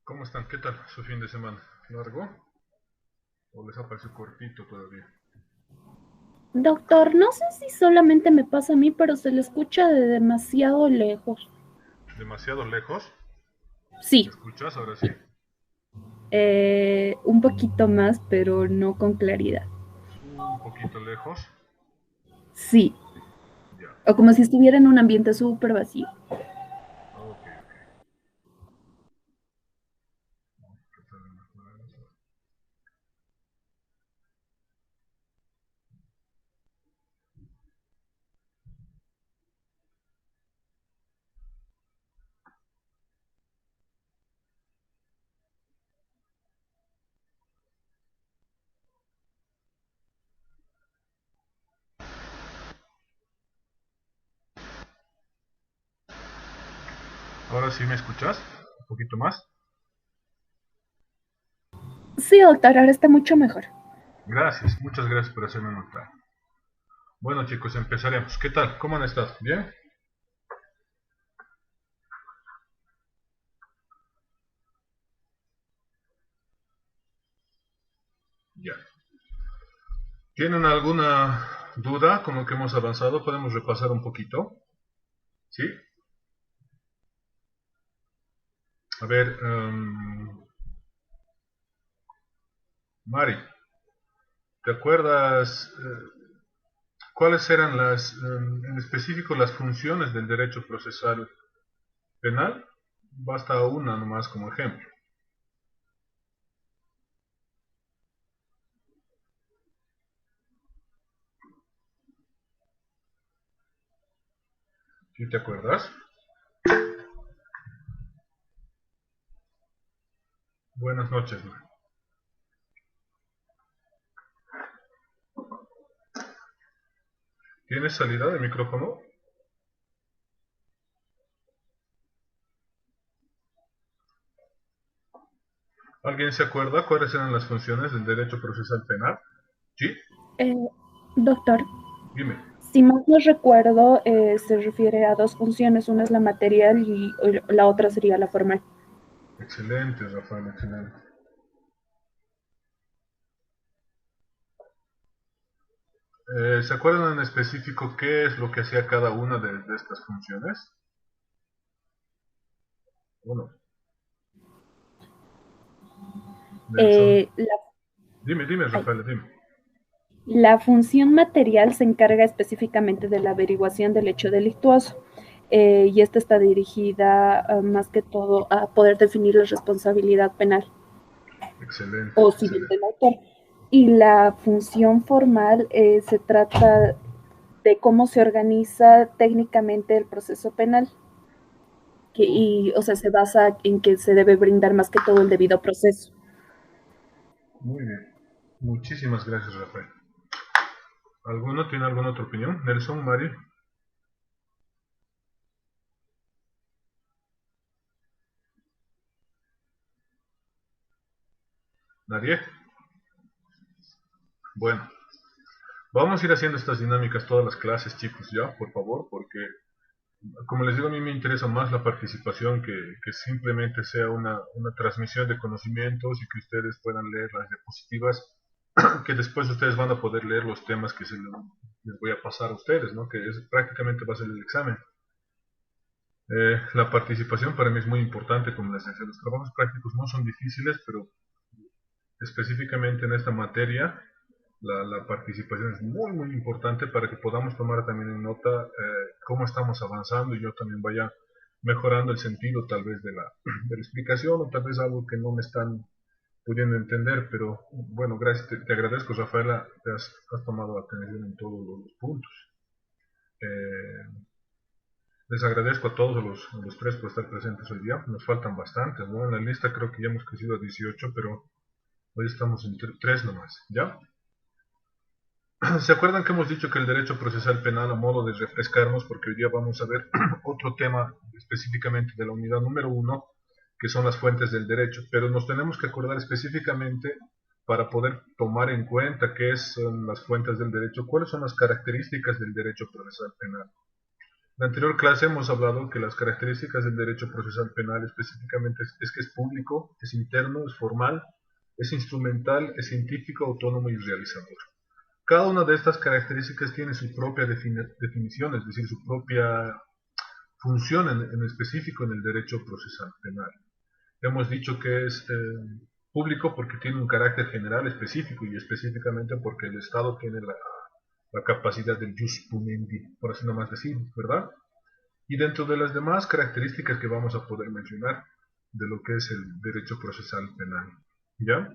¿Cómo están? ¿Qué tal su fin de semana? ¿Largo? ¿O les ha parecido cortito todavía? Doctor, no sé si solamente me pasa a mí, pero se le escucha de demasiado lejos. ¿Demasiado lejos? ¿Me Sí, escuchas ahora sí? un poquito más, pero no con claridad. Un poquito lejos. Sí, Ya. o como si estuviera en un ambiente súper vacío. Ok, ok. Tratar de mejorar eso. ¿Ahora sí me escuchas? ¿Un poquito más? Sí, doctor, ahora está mucho mejor. Gracias, muchas gracias por hacerme notar. Bueno chicos, empezaremos. ¿Qué tal? ¿Cómo han estado? ¿Bien? Ya. ¿Tienen alguna duda con lo que hemos avanzado? ¿Podemos repasar un poquito? ¿Sí? A ver, Mari, ¿te acuerdas cuáles eran en específico las funciones del derecho procesal penal? Basta una nomás como ejemplo. ¿Sí te acuerdas? Buenas noches, ¿no? ¿Tienes salida de micrófono? ¿Alguien se acuerda cuáles eran las funciones del derecho procesal penal? ¿Sí? Eh, Doctor, Dime. si mal no recuerdo, se refiere a dos funciones. Una es la material y la otra sería la formal. Excelente, Rafael, excelente. ¿Se acuerdan en específico qué es lo que hacía cada una de estas funciones? Uno. Nelson. Eh, la, Dime, ay, Rafael, dime. La función material se encarga específicamente de la averiguación del hecho delictuoso, y esta está dirigida más que todo a poder definir la responsabilidad penal Excelente, o civil excelente. del autor. Y la función formal se trata de cómo se organiza técnicamente el proceso penal, o sea, se basa en que se debe brindar más que todo el debido proceso. Muy bien. Muchísimas gracias, Rafael. ¿Alguno tiene alguna otra opinión? Nelson, Mari, nadie. Bueno, vamos a ir haciendo estas dinámicas todas las clases, chicos, ya, por favor, porque, como les digo, a mí me interesa más la participación que simplemente sea una transmisión de conocimientos y que ustedes puedan leer las diapositivas, que después ustedes van a poder leer los temas que les voy a pasar a ustedes, ¿no? Que prácticamente va a ser el examen. La participación para mí es muy importante, como les decía, los trabajos prácticos no son difíciles, pero específicamente en esta materia la participación es muy muy importante para que podamos tomar también en nota cómo estamos avanzando y yo también vaya mejorando el sentido tal vez de la explicación o tal vez algo que no me están pudiendo entender, pero bueno, gracias, te agradezco Rafaela, has tomado atención en todos los puntos. Eh, Les agradezco a todos los tres por estar presentes hoy día, nos faltan bastantes, ¿no? En la lista creo que ya hemos crecido a 18, pero hoy estamos en 3 nomás, ¿ya? ¿Se acuerdan que hemos dicho que el derecho procesal penal, a modo de refrescarnos, porque hoy día vamos a ver otro tema específicamente de la unidad número uno, que son las fuentes del derecho, pero nos tenemos que acordar específicamente para poder tomar en cuenta qué son las fuentes del derecho, cuáles son las características del derecho procesal penal. la anterior clase hemos hablado que las características del derecho procesal penal específicamente es que es público, es interno, es formal, es instrumental, es científico, autónomo y realizador. Cada una de estas características tiene su propia definición, es decir, su propia función en específico en el derecho procesal penal. Hemos dicho que es público porque tiene un carácter general específico y específicamente porque el Estado tiene la capacidad del jus punendi, por así nomás decir, ¿verdad? Y dentro de las demás características que vamos a poder mencionar de lo que es el derecho procesal penal, ¿ya?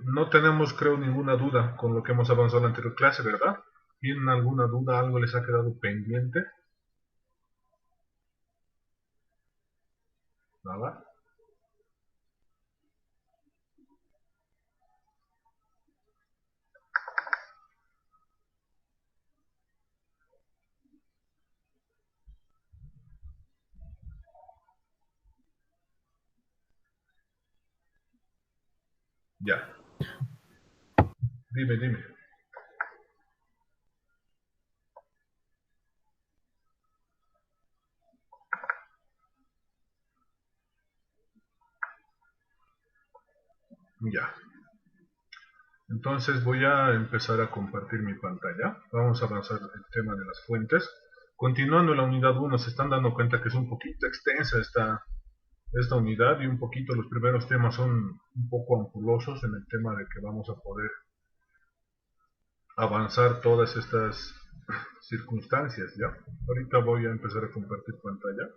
No tenemos, creo, ninguna duda con lo que hemos avanzado en la anterior clase, ¿verdad? ¿Tienen alguna duda? ¿Algo les ha quedado pendiente? Nada. Ya. Dime, dime. Ya. Entonces voy a empezar a compartir mi pantalla. Vamos a avanzar el tema de las fuentes. Continuando la unidad 1, se están dando cuenta que es un poquito extensa esta unidad y un poquito los primeros temas son un poco ampulosos en el tema de que vamos a poder avanzar todas estas circunstancias, ¿ya? Ahorita voy a empezar a compartir pantalla.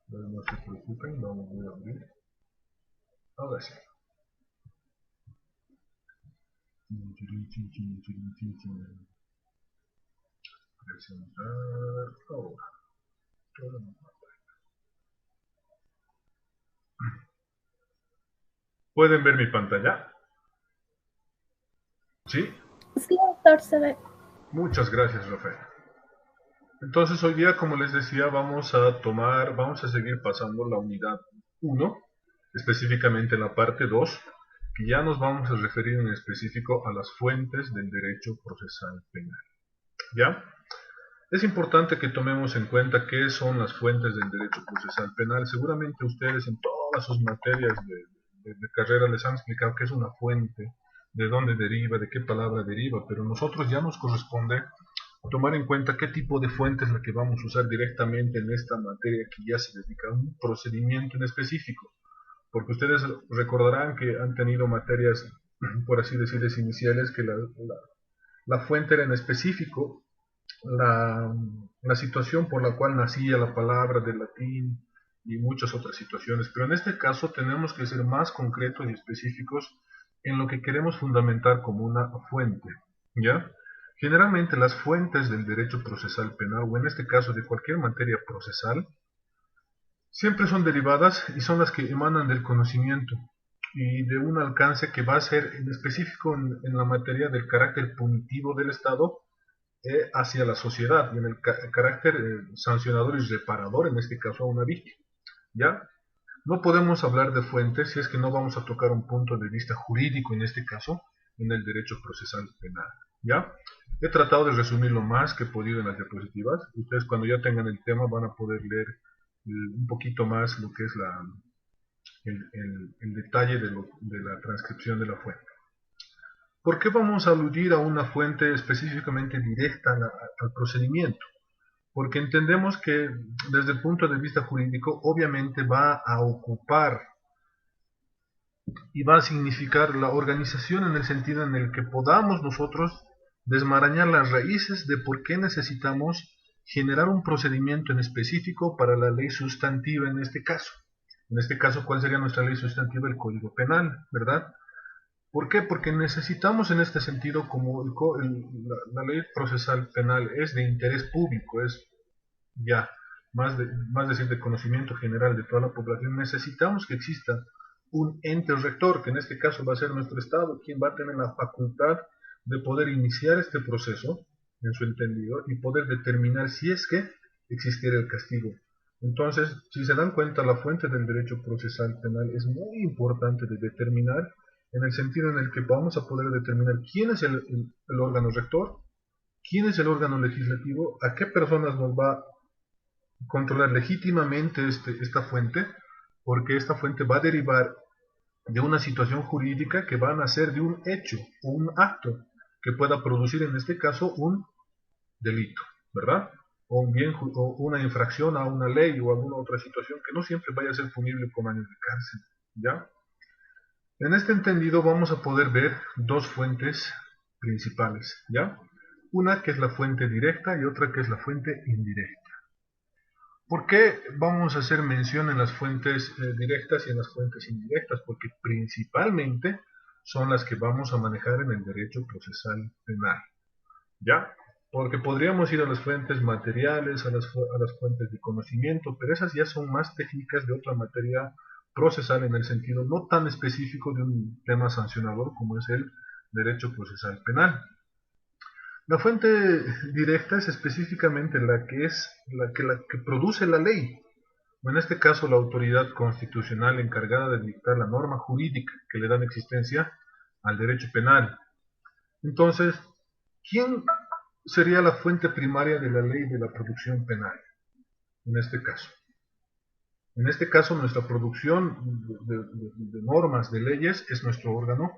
No se preocupen, no me voy a abrir. Ahora sí. Presentar ahora. ¿Pueden ver mi pantalla? ¿Sí? Sí, doctor, se ve. Muchas gracias, Rafael. Entonces hoy día, como les decía, vamos a seguir pasando la unidad 1, específicamente la parte 2, que ya nos vamos a referir en específico a las fuentes del derecho procesal penal. ¿Ya? Es importante que tomemos en cuenta qué son las fuentes del derecho procesal penal. Seguramente ustedes en todas sus materias de carrera les han explicado qué es una fuente, de dónde deriva, de qué palabra deriva, pero nosotros ya nos corresponde tomar en cuenta qué tipo de fuente es la que vamos a usar directamente en esta materia que ya se dedica a un procedimiento en específico. Porque ustedes recordarán que han tenido materias, por así decirles, iniciales, que la fuente era en específico la situación por la cual nacía la palabra del latín y muchas otras situaciones. Pero en este caso tenemos que ser más concretos y específicos en lo que queremos fundamentar como una fuente, ¿ya? Generalmente las fuentes del derecho procesal penal, o en este caso de cualquier materia procesal, siempre son derivadas y son las que emanan del conocimiento y de un alcance que va a ser en específico en la materia del carácter punitivo del Estado hacia la sociedad y en el carácter sancionador y reparador, en este caso a una víctima. ¿Ya? No podemos hablar de fuentes si es que no vamos a tocar un punto de vista jurídico, en este caso, en el derecho procesal penal. ¿Ya? He tratado de resumir lo más que he podido en las diapositivas. Ustedes cuando ya tengan el tema van a poder leer un poquito más lo que es el detalle de la transcripción de la fuente. ¿Por qué vamos a aludir a una fuente específicamente directa al procedimiento? Porque entendemos que desde el punto de vista jurídico obviamente va a ocupar y va a significar la organización en el sentido en el que podamos nosotros desmarañar las raíces de por qué necesitamos generar un procedimiento en específico para la ley sustantiva en este caso. En este caso, ¿cuál sería nuestra ley sustantiva? El Código Penal, ¿verdad? ¿Por qué? Porque necesitamos en este sentido, como la ley procesal penal es de interés público, es ya más decir de conocimiento general de toda la población, necesitamos que exista un ente rector, que en este caso va a ser nuestro Estado, quien va a tener la facultad de poder iniciar este proceso, en su entendido, y poder determinar si es que existiera el castigo. Entonces, si se dan cuenta, la fuente del derecho procesal penal es muy importante de determinar en el sentido en el que vamos a poder determinar quién es el órgano rector, ¿Quién es el órgano legislativo? ¿A qué personas nos va a controlar legítimamente esta fuente? Porque esta fuente va a derivar de una situación jurídica que va a nacer de un hecho o un acto que pueda producir en este caso un delito, ¿verdad? O un bien o una infracción a una ley o alguna otra situación que no siempre vaya a ser punible con años de cárcel, ¿ya? En este entendido vamos a poder ver dos fuentes principales, ¿ya? Una que es la fuente directa y otra que es la fuente indirecta. ¿Por qué vamos a hacer mención en las fuentes directas y en las fuentes indirectas? Porque principalmente son las que vamos a manejar en el derecho procesal penal, ¿ya? Porque podríamos ir a las fuentes materiales, a las fuentes de conocimiento, pero esas ya son más técnicas de otra materia procesal en el sentido no tan específico de un tema sancionador como es el derecho procesal penal. La fuente directa es específicamente la que produce la ley, o en este caso la autoridad constitucional encargada de dictar la norma jurídica que le dan existencia al derecho penal. Entonces, ¿quién sería la fuente primaria de la ley de la producción penal? En este caso. En este caso, nuestra producción de normas, de leyes, es nuestro órgano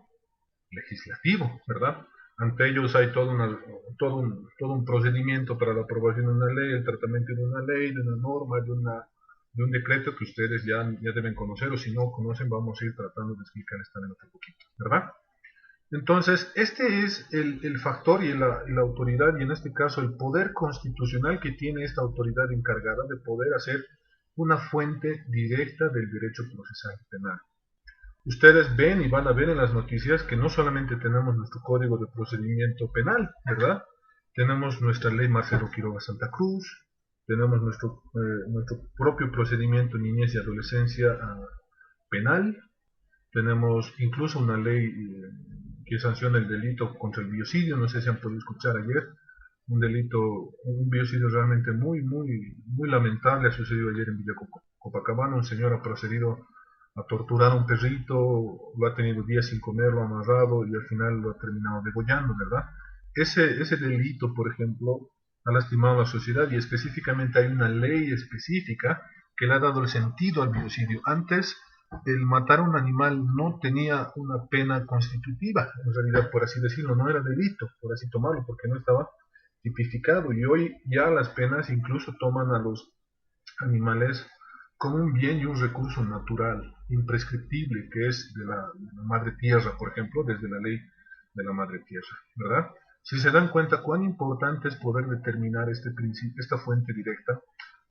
legislativo, ¿verdad? Ante ellos hay todo un procedimiento para la aprobación de una ley, el tratamiento de una ley, de una norma, de un decreto que ustedes ya deben conocer, o si no conocen, vamos a ir tratando de explicarles también otro poquito, ¿verdad? Entonces, este es el factor y la autoridad, y en este caso el poder constitucional que tiene esta autoridad encargada de poder hacer una fuente directa del derecho procesal penal. Ustedes ven y van a ver en las noticias que no solamente tenemos nuestro Código de Procedimiento Penal, ¿verdad? Tenemos nuestra ley Marcelo Quiroga Santa Cruz, tenemos nuestro propio procedimiento Niñez y Adolescencia penal, tenemos incluso una ley que sanciona el delito contra el biocidio, no sé si han podido escuchar ayer, un biocidio realmente muy lamentable ha sucedido ayer en Villa Copacabana. Un señor ha procedido a torturar a un perrito, lo ha tenido días sin comer, lo ha amarrado y al final lo ha terminado degollando, ¿verdad? Ese delito, por ejemplo, ha lastimado a la sociedad y específicamente hay una ley específica que le ha dado el sentido al biocidio. Antes, el matar a un animal no tenía una pena constitutiva, en realidad, por así decirlo, no era delito, por así tomarlo, porque no estaba tipificado, y hoy ya las penas incluso toman a los animales como un bien y un recurso natural, imprescriptible, que es de la madre tierra, por ejemplo, desde la ley de la madre tierra, ¿verdad? Si se dan cuenta cuán importante es poder determinar este principio, esta fuente directa,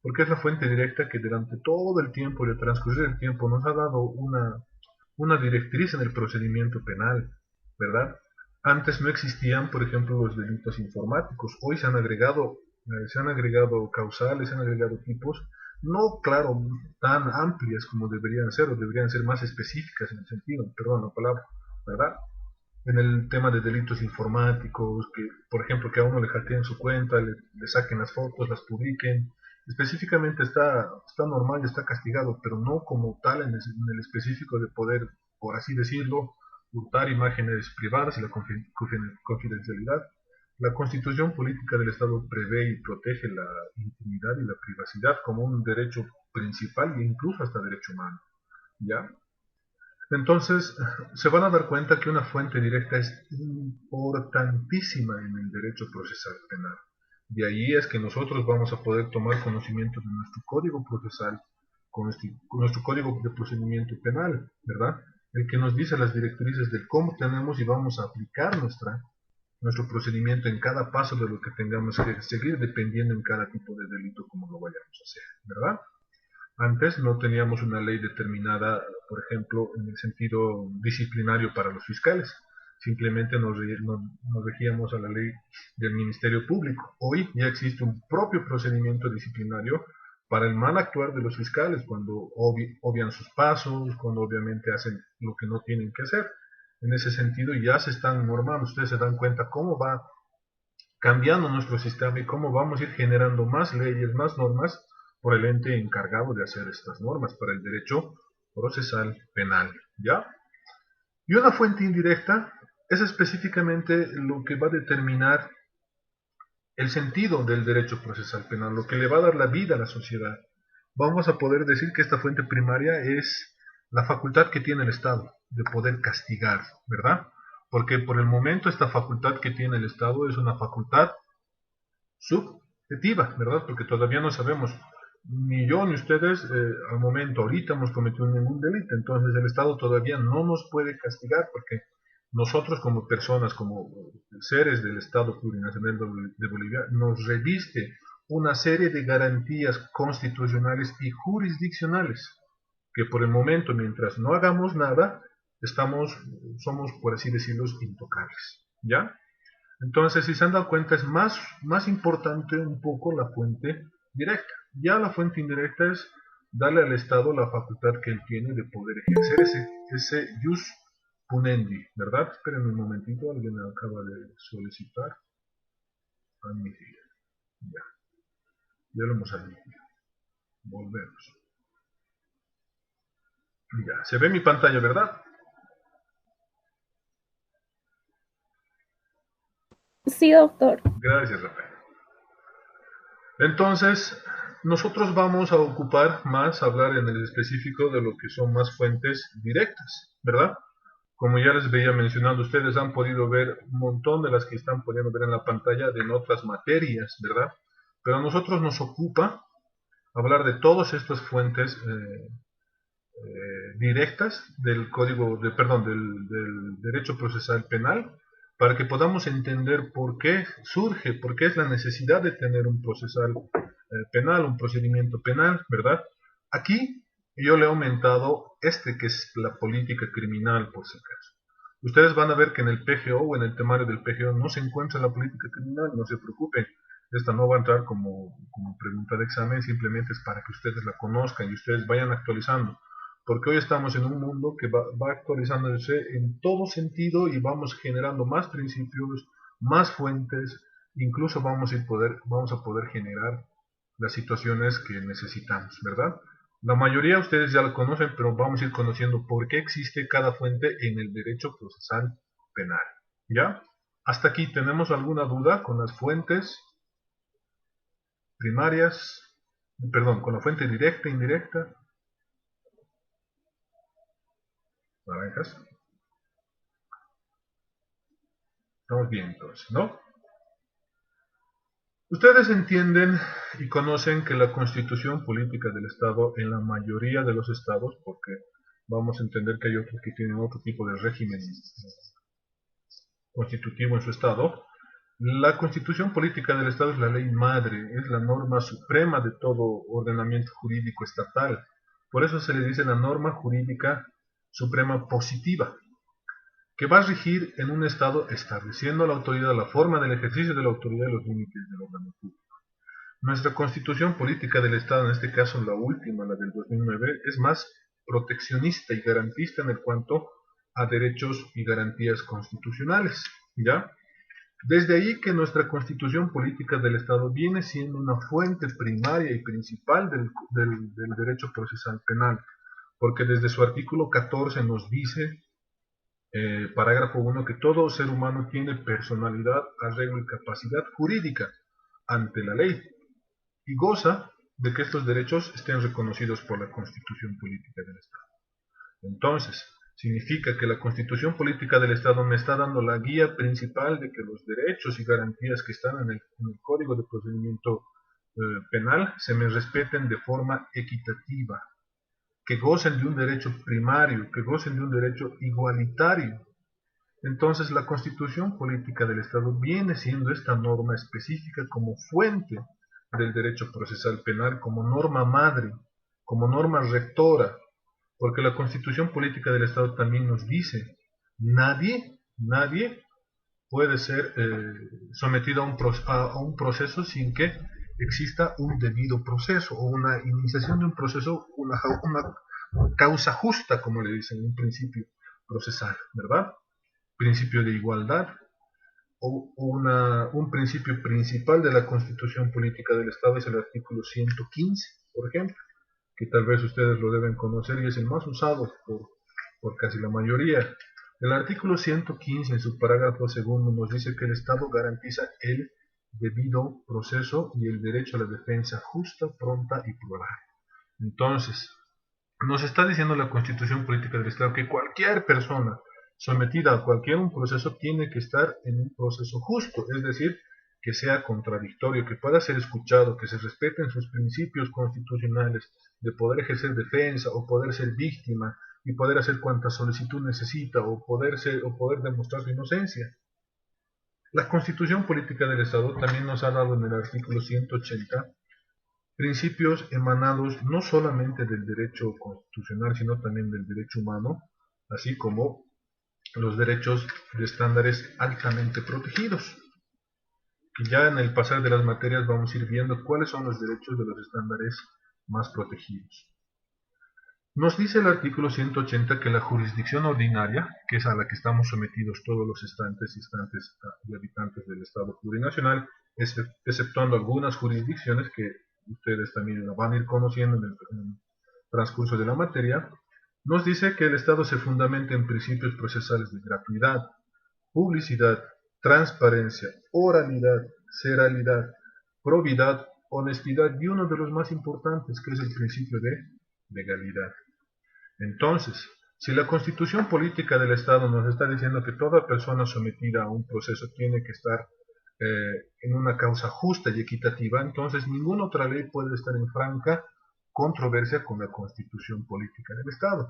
porque es la fuente directa que durante todo el tiempo, el transcurrir del tiempo, nos ha dado una directriz en el procedimiento penal, ¿verdad? Antes no existían, por ejemplo, los delitos informáticos. Hoy se han agregado causales, se han agregado tipos, no, claro, tan amplias como deberían ser, o deberían ser más específicas en el sentido, perdón la palabra, ¿verdad? En el tema de delitos informáticos, que por ejemplo que a uno le hackeen su cuenta, le saquen las fotos, las publiquen, específicamente está normal y está castigado, pero no como tal en el específico de poder, por así decirlo, hurtar imágenes privadas y la confidencialidad. La Constitución Política del Estado prevé y protege la intimidad y la privacidad como un derecho principal e incluso hasta derecho humano, ¿ya? Entonces, se van a dar cuenta que una fuente directa es importantísima en el derecho procesal penal. De ahí es que nosotros vamos a poder tomar conocimiento de nuestro código procesal, con nuestro código de procedimiento penal, ¿verdad? El que nos dice las directrices de cómo tenemos y vamos a aplicar nuestro procedimiento en cada paso de lo que tengamos que seguir, dependiendo en cada tipo de delito como lo vayamos a hacer, ¿verdad? Antes no teníamos una ley determinada, por ejemplo, en el sentido disciplinario para los fiscales. Simplemente nos regíamos a la ley del Ministerio Público. Hoy ya existe un propio procedimiento disciplinario para el mal actuar de los fiscales, cuando obvian sus pasos, cuando obviamente hacen lo que no tienen que hacer. En ese sentido ya se están normando. Ustedes se dan cuenta cómo va cambiando nuestro sistema y cómo vamos a ir generando más leyes, más normas por el ente encargado de hacer estas normas para el derecho procesal penal, ¿ya? Y una fuente indirecta es específicamente lo que va a determinar el sentido del derecho procesal penal, lo que le va a dar la vida a la sociedad. Vamos a poder decir que esta fuente primaria es la facultad que tiene el Estado de poder castigar, ¿verdad? Porque por el momento esta facultad que tiene el Estado es una facultad subjetiva, ¿verdad? Porque todavía no sabemos, ni yo ni ustedes al momento, ahorita hemos cometido ningún delito, entonces el Estado todavía no nos puede castigar porque nosotros como personas, como seres del Estado Plurinacional de Bolivia, nos reviste una serie de garantías constitucionales y jurisdiccionales que por el momento, mientras no hagamos nada, somos, por así decirlo, intocables, ¿ya? Entonces, si se han dado cuenta, es más importante un poco la fuente directa. Ya la fuente indirecta es darle al Estado la facultad que él tiene de poder ejercer ese jus punendi, ¿verdad? Esperen un momentito, alguien acaba de solicitar admitir. Ya lo hemos admitido. Volvemos. Ya, se ve mi pantalla, ¿verdad? Sí, doctor. Gracias, Rafael. Entonces, nosotros vamos a ocupar más, hablar en el específico de lo que son más fuentes directas, ¿verdad? Como ya les veía mencionando, ustedes han podido ver un montón de las que están pudiendo ver en la pantalla de en otras materias, ¿verdad? Pero a nosotros nos ocupa hablar de todas estas fuentes directas del código, perdón, del derecho procesal penal, para que podamos entender por qué surge, por qué es la necesidad de tener un procesal penal, un procedimiento penal, ¿verdad? Aquí yo le he aumentado que es la política criminal, por si acaso. Ustedes van a ver que en el PGO o en el temario del PGO no se encuentra la política criminal, no se preocupen. Esta no va a entrar como pregunta de examen, simplemente es para que ustedes la conozcan y ustedes vayan actualizando. Porque hoy estamos en un mundo que va actualizándose en todo sentido y vamos generando más principios, más fuentes, incluso vamos a poder generar las situaciones que necesitamos, ¿verdad? La mayoría de ustedes ya la conocen, pero vamos a ir conociendo por qué existe cada fuente en el derecho procesal penal, ¿ya? Hasta aquí, ¿tenemos alguna duda con las fuentes primarias? Perdón, con la fuente directa, indirecta. Naranjas. Estamos bien entonces, ¿no? Ustedes entienden y conocen que la constitución política del Estado en la mayoría de los estados, porque vamos a entender que hay otros que tienen otro tipo de régimen constitutivo en su estado, la constitución política del Estado es la ley madre, es la norma suprema de todo ordenamiento jurídico estatal. Por eso se le dice la norma jurídica suprema positiva, que va a regir en un Estado estableciendo la autoridad, la forma del ejercicio de la autoridad y los límites del órgano público. Nuestra constitución política del Estado, en este caso la última, la del 2009, es más proteccionista y garantista en cuanto a derechos y garantías constitucionales, ¿ya? Desde ahí que nuestra constitución política del Estado viene siendo una fuente primaria y principal del derecho procesal penal, porque desde su artículo 14 nos dice, parágrafo 1, que todo ser humano tiene personalidad, arreglo y capacidad jurídica ante la ley, y goza de que estos derechos estén reconocidos por la Constitución Política del Estado. Entonces, significa que la Constitución Política del Estado me está dando la guía principal de que los derechos y garantías que están en el Código de Procedimiento Penal se me respeten de forma equitativa, que gocen de un derecho primario, que gocen de un derecho igualitario. Entonces, la Constitución Política del Estado viene siendo esta norma específica como fuente del derecho procesal penal, como norma madre, como norma rectora, porque la Constitución Política del Estado también nos dice, nadie puede ser sometido a un proceso sin que exista un debido proceso o una iniciación de un proceso, una causa justa, como le dicen, un principio procesal, ¿verdad? Principio de igualdad, o un principio principal de la Constitución Política del Estado es el artículo 115, por ejemplo, que tal vez ustedes lo deben conocer y es el más usado por casi la mayoría. El artículo 115 en su parágrafo segundo nos dice que el Estado garantiza el debido proceso y el derecho a la defensa justa, pronta y plural. Entonces, nos está diciendo la Constitución Política del Estado que cualquier persona sometida a cualquier un proceso tiene que estar en un proceso justo, es decir, que sea contradictorio, que pueda ser escuchado, que se respeten sus principios constitucionales de poder ejercer defensa o poder ser víctima y poder hacer cuanta solicitud necesita o poder demostrar su inocencia. La Constitución Política del Estado también nos ha dado en el artículo 180 principios emanados no solamente del derecho constitucional, sino también del derecho humano, así como los derechos de estándares altamente protegidos. Que ya en el pasar de las materias vamos a ir viendo cuáles son los derechos de los estándares más protegidos. Nos dice el artículo 180 que la jurisdicción ordinaria, que es a la que estamos sometidos todos los estantes y habitantes del Estado plurinacional, exceptuando algunas jurisdicciones que ustedes también van a ir conociendo en el transcurso de la materia, nos dice que el Estado se fundamenta en principios procesales de gratuidad, publicidad, transparencia, oralidad, seralidad, probidad, honestidad y uno de los más importantes, que es el principio de legalidad. Entonces, si la Constitución Política del Estado nos está diciendo que toda persona sometida a un proceso tiene que estar en una causa justa y equitativa, entonces ninguna otra ley puede estar en franca controversia con la Constitución Política del Estado.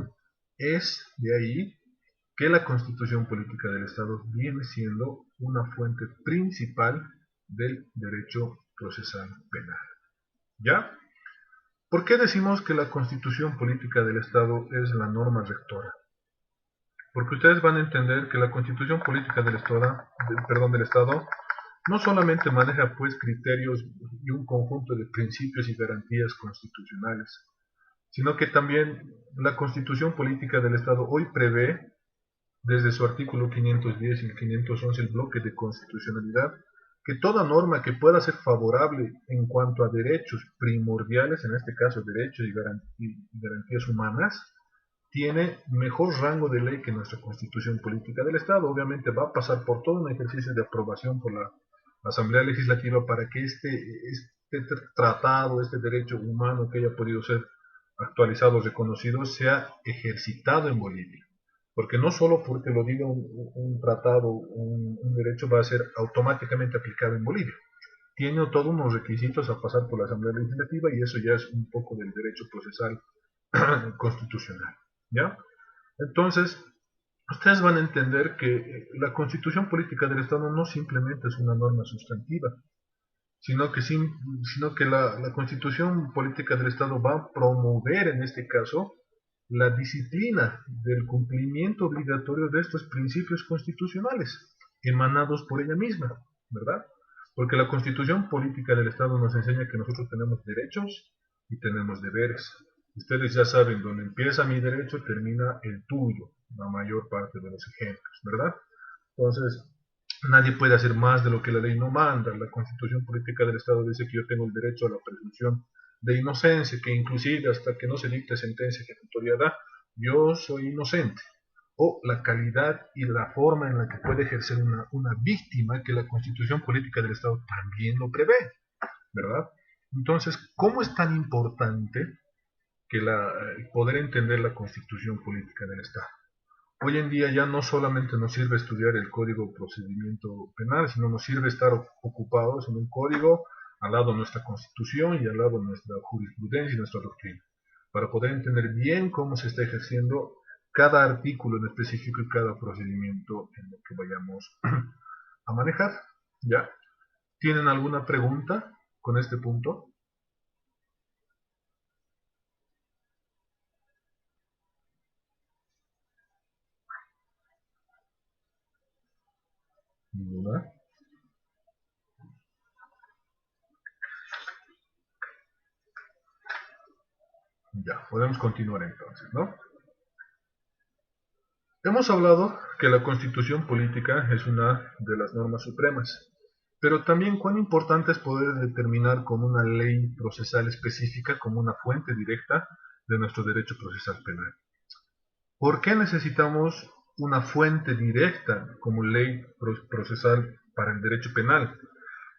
Es de ahí que la Constitución Política del Estado viene siendo una fuente principal del derecho procesal penal. ¿Ya? ¿Por qué decimos que la Constitución Política del Estado es la norma rectora? Porque ustedes van a entender que la Constitución Política del Estado no solamente maneja pues criterios y un conjunto de principios y garantías constitucionales, sino que también la Constitución Política del Estado hoy prevé, desde su artículo 510 y el 511, el bloque de constitucionalidad, que toda norma que pueda ser favorable en cuanto a derechos primordiales, en este caso derechos y garantías humanas, tiene mejor rango de ley que nuestra Constitución Política del Estado. Obviamente va a pasar por todo un ejercicio de aprobación por la Asamblea Legislativa para que este tratado, este derecho humano que haya podido ser actualizado o reconocido, sea ejercitado en Bolivia. Porque no solo porque lo diga un tratado, un derecho, va a ser automáticamente aplicado en Bolivia. Tiene todos unos requisitos a pasar por la Asamblea Legislativa y eso ya es un poco del derecho procesal constitucional. ¿Ya? Entonces, ustedes van a entender que la Constitución Política del Estado no simplemente es una norma sustantiva, sino que la Constitución Política del Estado va a promover, en este caso, la disciplina del cumplimiento obligatorio de estos principios constitucionales, emanados por ella misma, ¿verdad? Porque la Constitución Política del Estado nos enseña que nosotros tenemos derechos y tenemos deberes. Ustedes ya saben, donde empieza mi derecho, termina el tuyo, la mayor parte de los ejemplos, ¿verdad? Entonces, nadie puede hacer más de lo que la ley no manda. La Constitución Política del Estado dice que yo tengo el derecho a la presunción de inocencia, que inclusive hasta que no se dicte sentencia ejecutoriada, yo soy inocente. O la calidad y la forma en la que puede ejercer una víctima, que la Constitución Política del Estado también lo prevé, ¿verdad? Entonces, ¿cómo es tan importante que poder entender la Constitución Política del Estado? Hoy en día ya no solamente nos sirve estudiar el Código de Procedimiento Penal, sino nos sirve estar ocupados en un código al lado de nuestra Constitución y al lado de nuestra jurisprudencia y nuestra doctrina, para poder entender bien cómo se está ejerciendo cada artículo en específico y cada procedimiento en lo que vayamos a manejar. ¿Ya? ¿Tienen alguna pregunta con este punto? ¿Ninguna? Ya, podemos continuar entonces, ¿no? Hemos hablado que la Constitución Política es una de las normas supremas, pero también cuán importante es poder determinar con una ley procesal específica como una fuente directa de nuestro derecho procesal penal. ¿Por qué necesitamos una fuente directa como ley procesal para el derecho penal?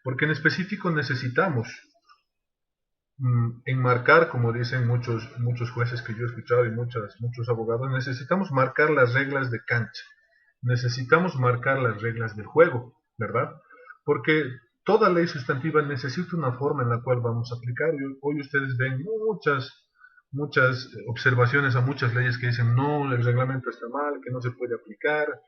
porque en específico necesitamos enmarcar, como dicen muchos jueces que yo he escuchado y muchos abogados, necesitamos marcar las reglas de cancha, necesitamos marcar las reglas del juego, ¿verdad? Porque toda ley sustantiva necesita una forma en la cual vamos a aplicar. Hoy ustedes ven muchas observaciones a muchas leyes que dicen no, el reglamento está mal, que no se puede aplicar,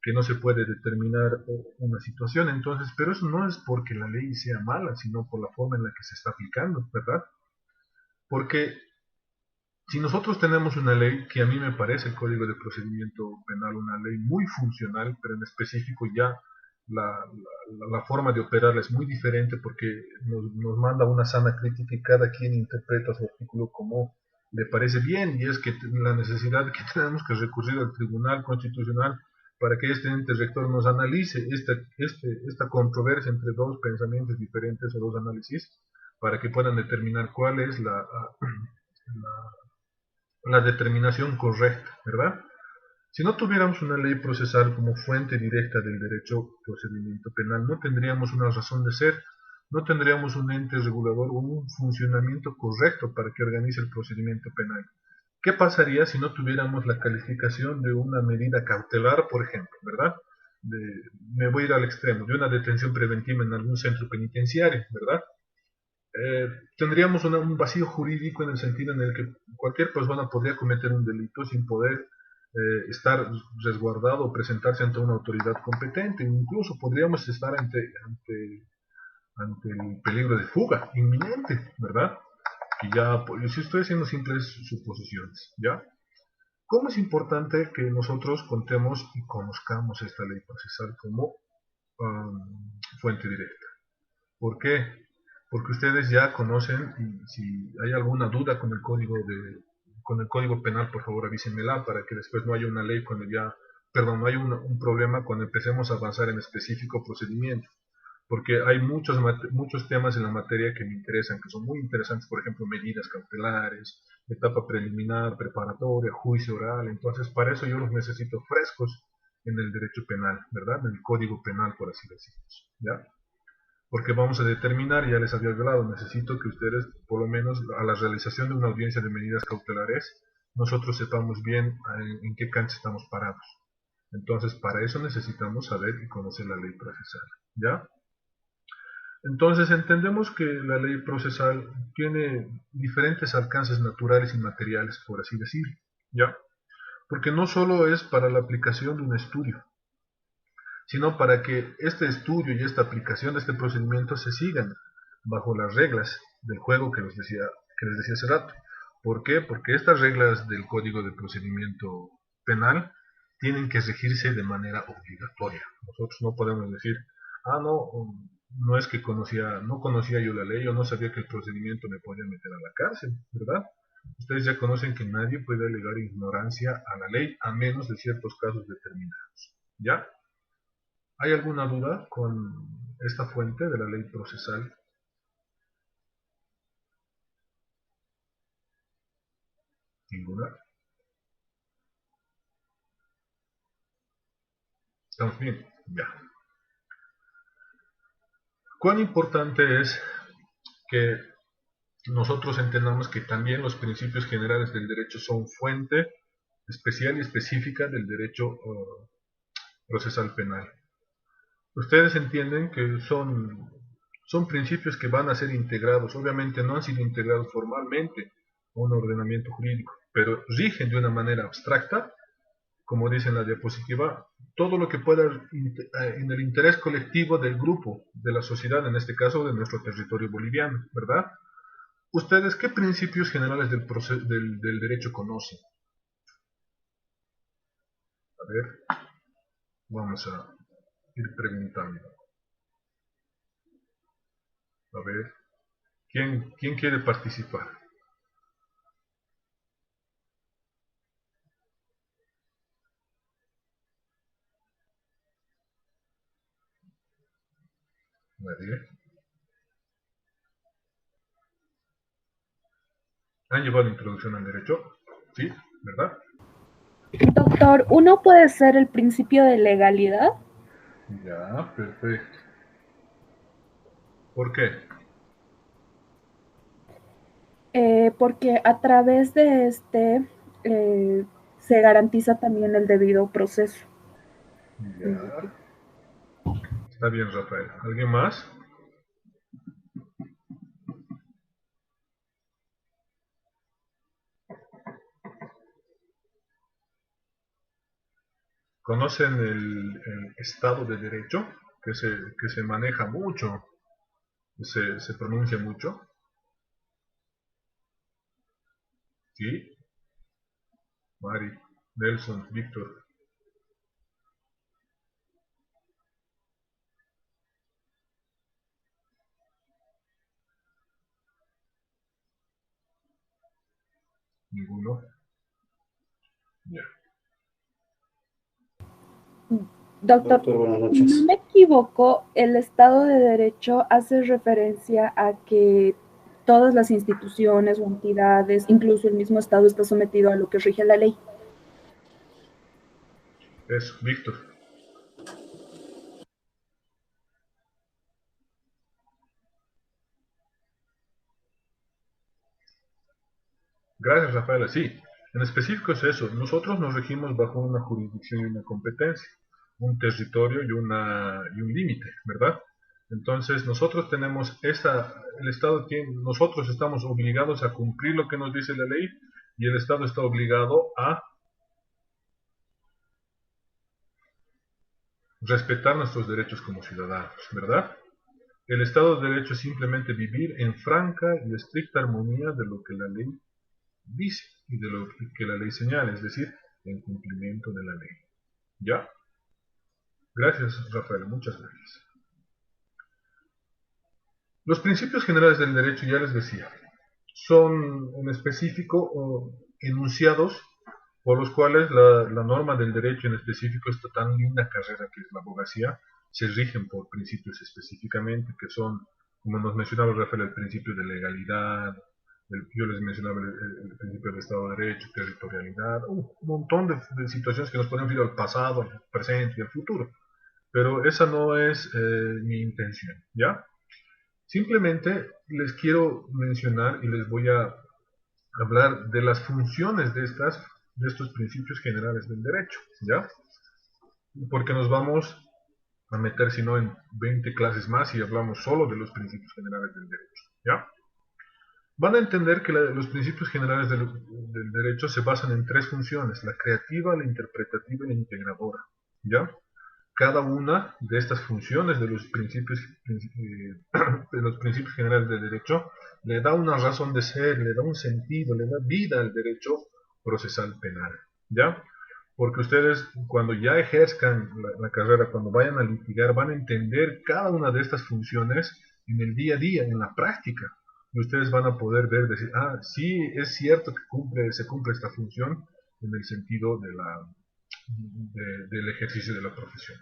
que no se puede determinar una situación. Entonces, pero eso no es porque la ley sea mala, sino por la forma en la que se está aplicando, ¿verdad? Porque si nosotros tenemos una ley que a mí me parece el Código de Procedimiento Penal una ley muy funcional, pero en específico ya la forma de operarla es muy diferente porque nos manda una sana crítica y cada quien interpreta su artículo como le parece bien, y es que la necesidad que tenemos que recurrir al Tribunal Constitucional para que este ente rector nos analice esta controversia entre dos pensamientos diferentes o dos análisis para que puedan determinar cuál es la determinación correcta, ¿verdad? Si no tuviéramos una ley procesal como fuente directa del derecho procedimiento penal, no tendríamos una razón de ser, no tendríamos un ente regulador o un funcionamiento correcto para que organice el procedimiento penal. ¿Qué pasaría si no tuviéramos la calificación de una medida cautelar, por ejemplo, ¿verdad? Me voy a ir al extremo, de una detención preventiva en algún centro penitenciario, ¿verdad? Tendríamos un vacío jurídico en el sentido en el que cualquier persona podría cometer un delito sin poder estar resguardado o presentarse ante una autoridad competente. Incluso podríamos estar ante el peligro de fuga inminente, ¿verdad? Y ya, pues, si estoy haciendo simples suposiciones, ¿ya? ¿Cómo es importante que nosotros contemos y conozcamos esta ley procesal como fuente directa? ¿Por qué? Porque ustedes ya conocen, y si hay alguna duda con el código penal, por favor avísenmela para que después no haya una ley cuando ya, perdón, no haya un problema cuando empecemos a avanzar en específico procedimiento. Porque hay muchos temas en la materia que me interesan, que son muy interesantes, por ejemplo, medidas cautelares, etapa preliminar, preparatoria, juicio oral. Entonces, para eso yo los necesito frescos en el derecho penal, ¿verdad? En el código penal, por así decirlo, ¿ya? Porque vamos a determinar, ya les había hablado, necesito que ustedes, por lo menos a la realización de una audiencia de medidas cautelares, nosotros sepamos bien en qué cancha estamos parados. Entonces, para eso necesitamos saber y conocer la ley procesal, ¿ya? Entonces, entendemos que la ley procesal tiene diferentes alcances naturales y materiales, por así decirlo, ¿ya? Porque no solo es para la aplicación de un estudio, sino para que este estudio y esta aplicación de este procedimiento se sigan bajo las reglas del juego que les decía hace rato. ¿Por qué? Porque estas reglas del Código de Procedimiento Penal tienen que regirse de manera obligatoria. Nosotros no podemos decir, no, no es que no conocía yo la ley o no sabía que el procedimiento me podía meter a la cárcel, ¿verdad? Ustedes ya conocen que nadie puede alegar ignorancia a la ley a menos de ciertos casos determinados, ¿ya? ¿Hay alguna duda con esta fuente de la ley procesal? ¿Ninguna? ¿Estamos bien? Ya. ¿Cuán importante es que nosotros entendamos que también los principios generales del derecho son fuente especial y específica del derecho procesal penal? Ustedes entienden que son principios que van a ser integrados, obviamente no han sido integrados formalmente a un ordenamiento jurídico, pero rigen de una manera abstracta, como dice en la diapositiva, todo lo que pueda en el interés colectivo del grupo, de la sociedad, en este caso de nuestro territorio boliviano, ¿verdad? ¿Ustedes qué principios generales del derecho conocen? A ver, vamos a ir preguntando. A ver, ¿quién quiere participar? Nadie. ¿Han llevado introducción al derecho? Sí, ¿verdad? Doctor, ¿uno puede ser el principio de legalidad? Ya, perfecto. ¿Por qué? Porque a través de este se garantiza también el debido proceso. Ya, está bien, Rafael. ¿Alguien más? ¿Conocen el Estado de Derecho? Que se maneja mucho, se pronuncia mucho. ¿Sí? Mari, Nelson, Víctor, ninguno. Ya. Doctor, Doctor, buenas si no noches. me equivoco, el Estado de Derecho hace referencia a que todas las instituciones o entidades, incluso el mismo Estado, está sometido a lo que rige la ley. Eso, Víctor. Gracias, Rafaela. Sí, en específico es eso. Nosotros nos regimos bajo una jurisdicción y una competencia, un territorio y un límite, ¿verdad? Entonces, nosotros tenemos el Estado tiene, nosotros estamos obligados a cumplir lo que nos dice la ley y el Estado está obligado a respetar nuestros derechos como ciudadanos, ¿verdad? El Estado de Derecho es simplemente vivir en franca y estricta armonía de lo que la ley dice y de lo que la ley señala, es decir, en cumplimiento de la ley. ¿Ya? Gracias, Rafael, muchas gracias. Los principios generales del derecho, ya les decía, son en específico enunciados por los cuales la norma del derecho en específico, esta tan linda carrera que es la abogacía, se rigen por principios específicamente, que son, como nos mencionaba Rafael, el principio de legalidad, yo les mencionaba el principio del Estado de Derecho, territorialidad, un montón de situaciones que nos podemos ir al pasado, al presente y al futuro. Pero esa no es mi intención, ¿ya? Simplemente les quiero mencionar y les voy a hablar de las funciones de estos principios generales del derecho, ¿ya? Porque nos vamos a meter, si no, en 20 clases más y hablamos solo de los principios generales del derecho, ¿ya? Van a entender que los principios generales del derecho se basan en tres funciones: la creativa, la interpretativa y la integradora, ¿ya? Cada una de estas funciones de los principios generales del derecho le da una razón de ser, le da un sentido, le da vida al derecho procesal penal, ¿ya? Porque ustedes cuando ya ejerzcan la carrera, cuando vayan a litigar, van a entender cada una de estas funciones en el día a día, en la práctica. Y ustedes van a poder ver, decir, ah, sí, es cierto que se cumple esta función en el sentido del ejercicio de la profesión.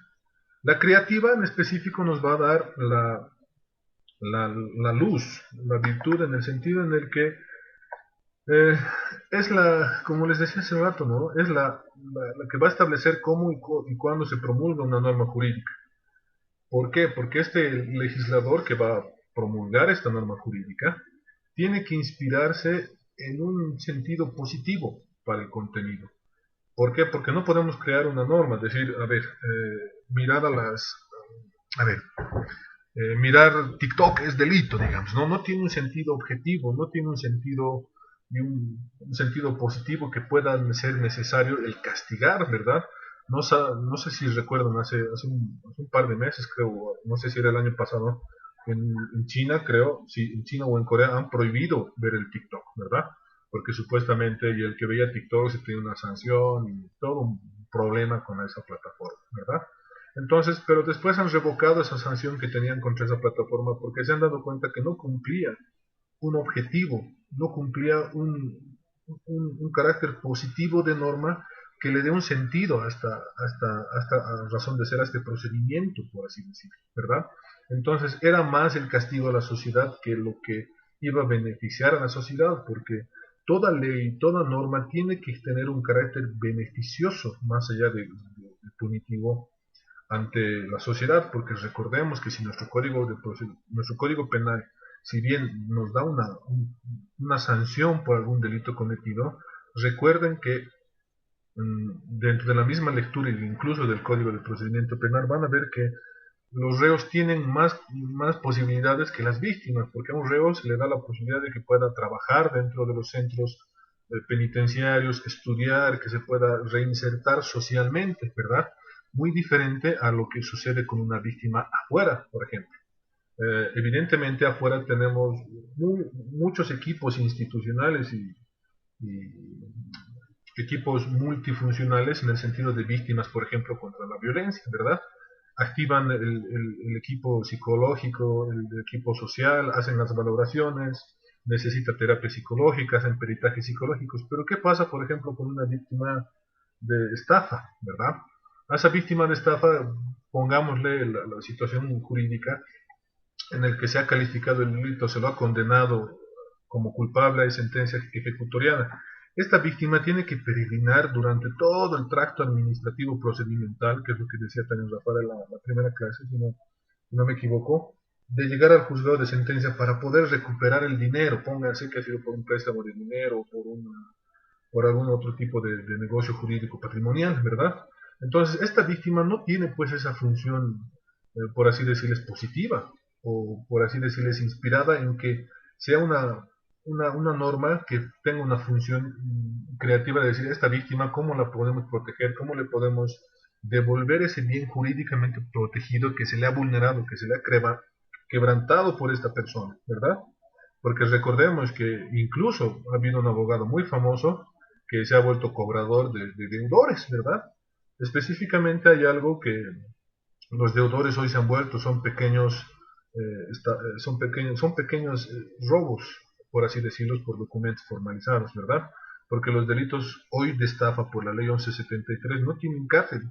La creativa en específico nos va a dar la luz, la virtud en el sentido en el que es como les decía hace rato, ¿no? Es la que va a establecer cómo y cuándo se promulga una norma jurídica. ¿Por qué? Porque este legislador que va a promulgar esta norma jurídica tiene que inspirarse en un sentido positivo para el contenido. ¿Por qué? Porque no podemos crear una norma, decir, a ver, mirar a ver, mirar TikTok es delito, digamos, ¿no? No tiene un sentido objetivo, no tiene un sentido ni un sentido positivo que pueda ser necesario el castigar, ¿verdad? No sé si recuerdan, hace un par de meses, creo, no sé si era el año pasado, en China, creo, sí, en China o en Corea han prohibido ver el TikTok, ¿verdad? Porque supuestamente y el que veía TikTok se tiene una sanción y todo un problema con esa plataforma, ¿verdad? Entonces, pero después han revocado esa sanción que tenían contra esa plataforma porque se han dado cuenta que no cumplía un objetivo, no cumplía un carácter positivo de norma que le dé un sentido hasta a razón de ser a este procedimiento, por así decirlo, ¿verdad? Entonces era más el castigo a la sociedad que lo que iba a beneficiar a la sociedad, porque toda ley, toda norma tiene que tener un carácter beneficioso más allá de punitivo ante la sociedad, porque recordemos que si nuestro código penal, si bien nos da una sanción por algún delito cometido, recuerden que dentro de la misma lectura e incluso del Código de Procedimiento Penal van a ver que los reos tienen más posibilidades que las víctimas, porque a un reo se le da la posibilidad de que pueda trabajar dentro de los centros penitenciarios, estudiar, que se pueda reinsertar socialmente, ¿verdad? Muy diferente a lo que sucede con una víctima afuera, por ejemplo. Evidentemente afuera tenemos muchos equipos institucionales y equipos multifuncionales en el sentido de víctimas, por ejemplo, contra la violencia, ¿verdad? Activan el equipo psicológico, el equipo social, hacen las valoraciones, necesita terapia psicológica, hacen peritajes psicológicos, pero ¿qué pasa, por ejemplo, con una víctima de estafa, ¿verdad? A esa víctima de estafa, pongámosle la situación jurídica en el que se ha calificado el delito, se lo ha condenado como culpable, hay sentencia ejecutoriada. Esta víctima tiene que peregrinar durante todo el tracto administrativo procedimental, que es lo que decía también Rafael en la primera clase, si no me equivoco, de llegar al juzgado de sentencia para poder recuperar el dinero, pónganse que ha sido por un préstamo de dinero o por algún otro tipo de negocio jurídico patrimonial, ¿verdad? Entonces, esta víctima no tiene pues esa función, por así decirles, positiva, o por así decirles, inspirada en que sea una norma que tenga una función creativa de decir, esta víctima, ¿cómo la podemos proteger? ¿Cómo le podemos devolver ese bien jurídicamente protegido que se le ha vulnerado, que se le ha quebrantado por esta persona, ¿verdad? Porque recordemos que incluso ha habido un abogado muy famoso que se ha vuelto cobrador de deudores, ¿verdad? Específicamente hay algo que los deudores hoy se han vuelto, son pequeños robos, por así decirlo, por documentos formalizados, ¿verdad? Porque los delitos hoy de estafa por la ley 1173 no tienen cárcel,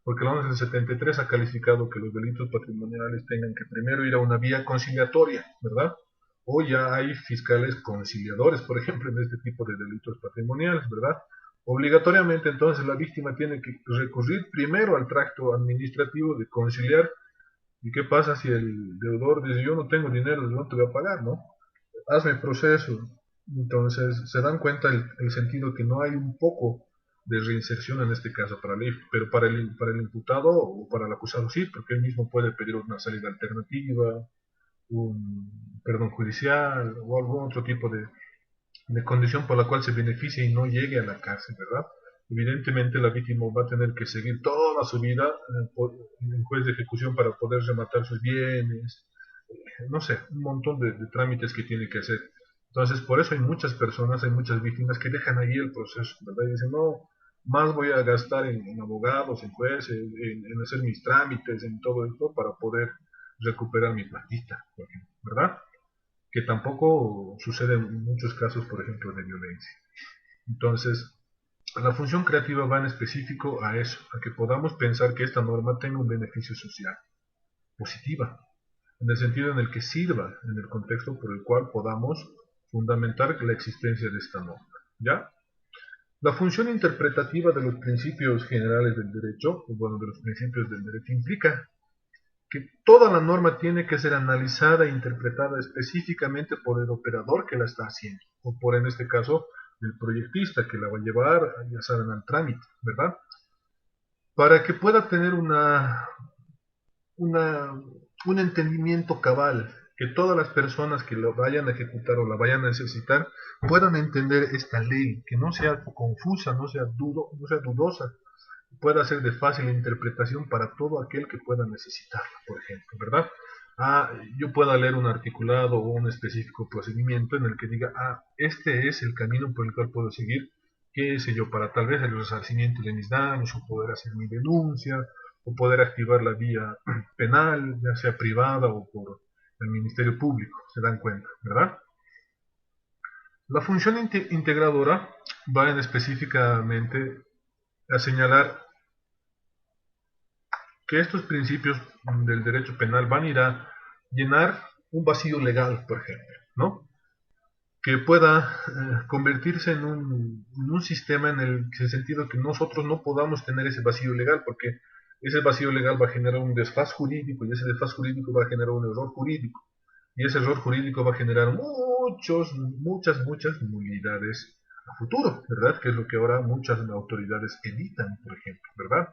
porque la 1173 ha calificado que los delitos patrimoniales tengan que primero ir a una vía conciliatoria, ¿verdad? O ya hay fiscales conciliadores, por ejemplo, en este tipo de delitos patrimoniales, ¿verdad? Obligatoriamente entonces la víctima tiene que recurrir primero al tracto administrativo de conciliar. ¿Y qué pasa si el deudor dice yo no tengo dinero, yo no te voy a pagar, ¿no? Hazme el proceso. Entonces se dan cuenta el sentido que no hay un poco de reinserción en este caso pero para el imputado o para el acusado sí, porque él mismo puede pedir una salida alternativa, un perdón judicial o algún otro tipo de condición por la cual se beneficie y no llegue a la cárcel, ¿verdad? Evidentemente la víctima va a tener que seguir toda su vida en juez de ejecución para poder rematar sus bienes, no sé, un montón de trámites que tiene que hacer. Entonces, por eso hay muchas personas, hay muchas víctimas que dejan ahí el proceso, ¿verdad? Y dicen, no, más voy a gastar en abogados, en jueces, en hacer mis trámites, en todo esto para poder recuperar mi platita, por ejemplo, ¿verdad? Que tampoco sucede en muchos casos, por ejemplo, de violencia. Entonces, la función creativa va en específico a eso, a que podamos pensar que esta norma tenga un beneficio social, positiva, en el sentido en el que sirva en el contexto por el cual podamos fundamentar la existencia de esta norma. ¿Ya? La función interpretativa de los principios generales del derecho, o bueno, de los principios del derecho, implica que toda la norma tiene que ser analizada e interpretada específicamente por el operador que la está haciendo, o por, en este caso, el proyectista que la va a llevar, ya saben, al trámite, ¿verdad? Para que pueda tener una, un entendimiento cabal, que todas las personas que lo vayan a ejecutar o la vayan a necesitar puedan entender esta ley, que no sea confusa, no sea dudosa, pueda ser de fácil interpretación para todo aquel que pueda necesitarla, por ejemplo, ¿verdad? Yo pueda leer un articulado o un específico procedimiento en el que diga, este es el camino por el cual puedo seguir, qué sé yo, para tal vez el resarcimiento de mis daños, o poder hacer mi denuncia, o poder activar la vía penal, ya sea privada o por el Ministerio Público, se dan cuenta, ¿verdad? La función integradora va en específicamente a señalar que estos principios del derecho penal van a ir a llenar un vacío legal, por ejemplo, ¿no? Que pueda convertirse en un sistema en el sentido que nosotros no podamos tener ese vacío legal, porque ese vacío legal va a generar un desfaz jurídico y ese desfaz jurídico va a generar un error jurídico. Y ese error jurídico va a generar muchas nulidades a futuro, ¿verdad? Que es lo que ahora muchas autoridades evitan, por ejemplo, ¿verdad?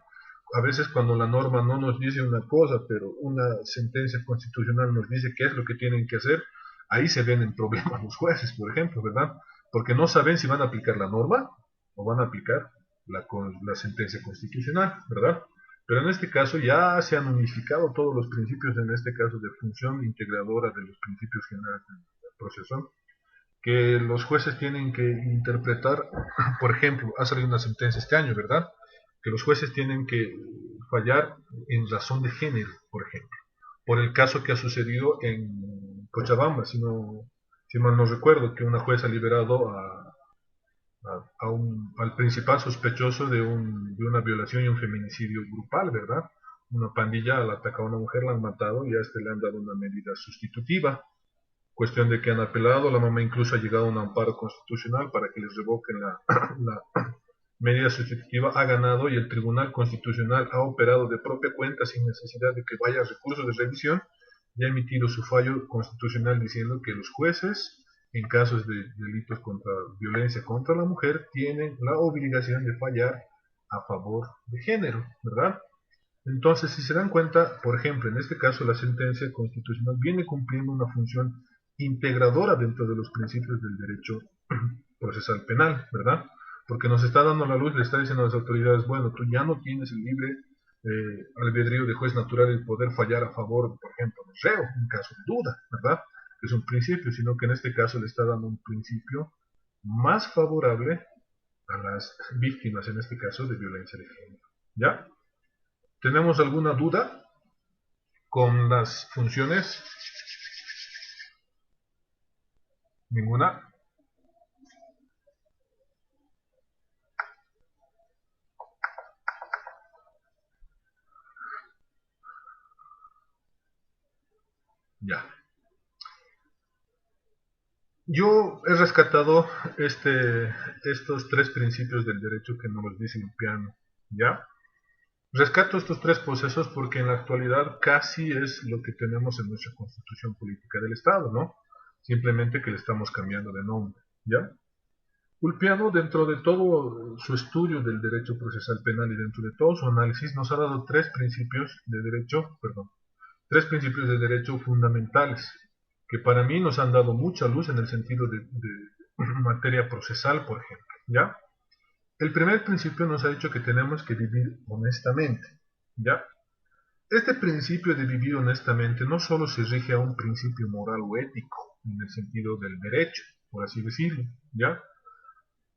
A veces cuando la norma no nos dice una cosa, pero una sentencia constitucional nos dice qué es lo que tienen que hacer, ahí se ven en problemas los jueces, por ejemplo, ¿verdad? Porque no saben si van a aplicar la norma o van a aplicar la sentencia constitucional, ¿verdad? Pero en este caso ya se han unificado todos los principios, en este caso de función integradora de los principios generales del proceso, que los jueces tienen que interpretar. Por ejemplo, ha salido una sentencia este año, ¿verdad? Que los jueces tienen que fallar en razón de género, por ejemplo, por el caso que ha sucedido en Cochabamba, si mal no recuerdo, que una jueza ha liberado al principal sospechoso de una violación y un feminicidio grupal, ¿verdad? Una pandilla al atacar a una mujer, la han matado y a este le han dado una medida sustitutiva. Cuestión de que han apelado, la mamá incluso ha llegado a un amparo constitucional para que les revoquen la medida sustitutiva, ha ganado y el Tribunal Constitucional ha operado de propia cuenta sin necesidad de que vaya a recursos de revisión y ha emitido su fallo constitucional diciendo que los jueces en casos de delitos contra violencia contra la mujer tienen la obligación de fallar a favor de género, ¿verdad? Entonces, si se dan cuenta, por ejemplo, en este caso la sentencia constitucional viene cumpliendo una función integradora dentro de los principios del derecho procesal penal, ¿verdad? Porque nos está dando la luz, le está diciendo a las autoridades, bueno, tú ya no tienes el libre albedrío de juez natural el poder fallar a favor, por ejemplo, del reo, en caso de duda, ¿verdad? Que es un principio, sino que en este caso le está dando un principio más favorable a las víctimas, en este caso, de violencia de género, ¿ya? ¿Tenemos alguna duda con las funciones? ¿Ninguna? Ya. Yo he rescatado estos tres principios del derecho que nos dice el piano, ¿ya? Rescato estos tres procesos porque en la actualidad casi es lo que tenemos en nuestra constitución política del Estado, ¿no? Simplemente que le estamos cambiando de nombre, ¿ya? Ulpiano, dentro de todo su estudio del derecho procesal penal y dentro de todo su análisis, nos ha dado tres principios de derecho fundamentales, que para mí nos han dado mucha luz en el sentido de materia procesal, por ejemplo, ¿ya? El primer principio nos ha dicho que tenemos que vivir honestamente, ¿ya? Este principio de vivir honestamente no solo se rige a un principio moral o ético, en el sentido del derecho, por así decirlo, ¿ya?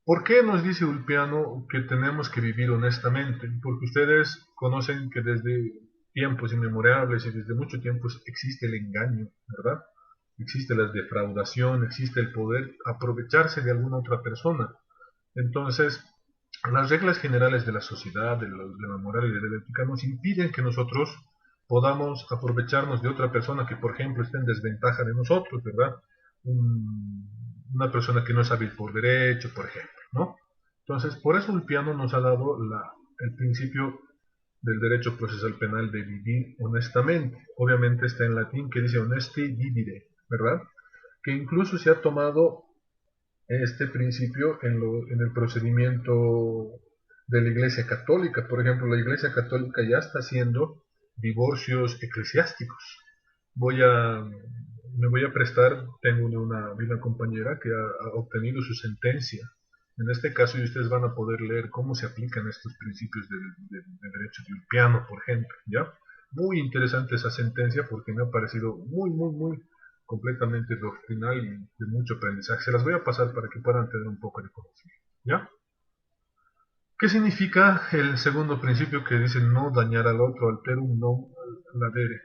¿Por qué nos dice Ulpiano que tenemos que vivir honestamente? Porque ustedes conocen que desde tiempos inmemorables y desde mucho tiempo existe el engaño, ¿verdad? Existe la defraudación, existe el poder aprovecharse de alguna otra persona. Entonces, las reglas generales de la sociedad, de la moral y de la ética nos impiden que nosotros podamos aprovecharnos de otra persona que, por ejemplo, esté en desventaja de nosotros, ¿verdad? Una persona que no es hábil por derecho, por ejemplo, ¿no? Entonces, por eso el piano nos ha dado el principio del derecho procesal penal de vivir honestamente. Obviamente está en latín que dice honesti vivere, ¿verdad? Que incluso se ha tomado este principio en el procedimiento de la Iglesia Católica. Por ejemplo, la Iglesia Católica ya está haciendo divorcios eclesiásticos. Me voy a prestar, tengo una compañera que ha obtenido su sentencia. En este caso, y ustedes van a poder leer cómo se aplican estos principios de derecho de Ulpiano, por ejemplo, ¿ya? Muy interesante esa sentencia porque me ha parecido muy completamente doctrinal y de mucho aprendizaje. Se las voy a pasar para que puedan tener un poco de conocimiento, ¿ya? ¿Qué significa el segundo principio que dice no dañar al otro, alterum non ladere?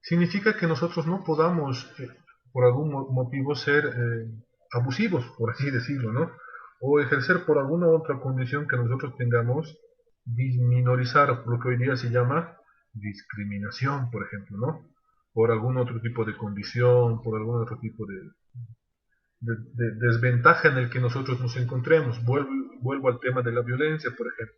Significa que nosotros no podamos, por algún motivo, ser abusivos, por así decirlo, ¿no? O ejercer por alguna otra condición que nosotros tengamos, disminorizar lo que hoy día se llama discriminación, por ejemplo, ¿no? Por algún otro tipo de condición, por algún otro tipo de desventaja en el que nosotros nos encontremos. Vuelvo al tema de la violencia, por ejemplo.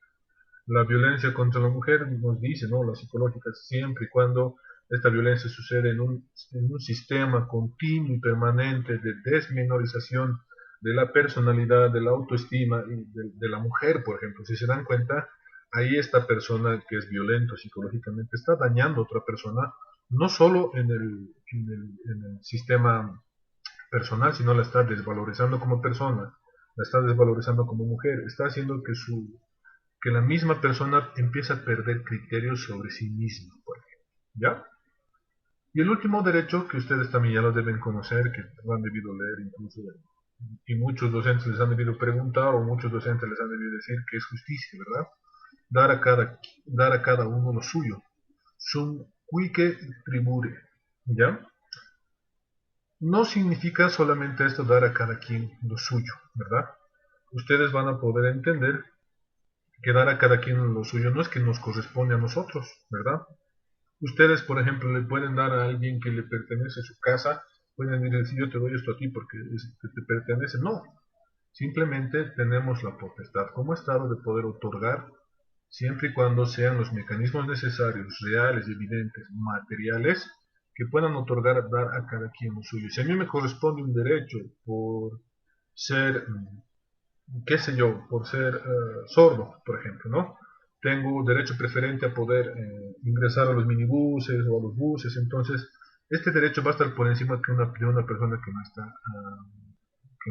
La violencia contra la mujer nos dice, ¿no? La psicológica, siempre y cuando esta violencia sucede en un sistema continuo y permanente de desminorización de la personalidad, de la autoestima y de la mujer, por ejemplo. Si se dan cuenta, ahí esta persona que es violento psicológicamente está dañando a otra persona, no solo en el sistema personal, sino la está desvalorizando como persona, la está desvalorizando como mujer, está haciendo que la misma persona empiece a perder criterios sobre sí misma, por ejemplo, ¿ya? Y el último derecho, que ustedes también ya lo deben conocer, que lo han debido leer incluso, y muchos docentes les han debido preguntar, o muchos docentes les han debido decir que es justicia, ¿verdad? Dar a cada uno lo suyo. Sum cuique tribure, ¿ya? No significa solamente esto dar a cada quien lo suyo, ¿verdad? Ustedes van a poder entender que dar a cada quien lo suyo no es que nos corresponde a nosotros, ¿verdad? Ustedes, por ejemplo, le pueden dar a alguien que le pertenece su casa, pueden decir, yo te doy esto a ti porque te pertenece. No, simplemente tenemos la potestad como Estado de poder otorgar, siempre y cuando sean los mecanismos necesarios, reales, evidentes, materiales, que puedan otorgar, dar a cada quien lo suyo. Si a mí me corresponde un derecho por ser, qué sé yo, por ser sordo, por ejemplo, ¿no? Tengo derecho preferente a poder ingresar a los minibuses o a los buses, entonces este derecho va a estar por encima de una persona que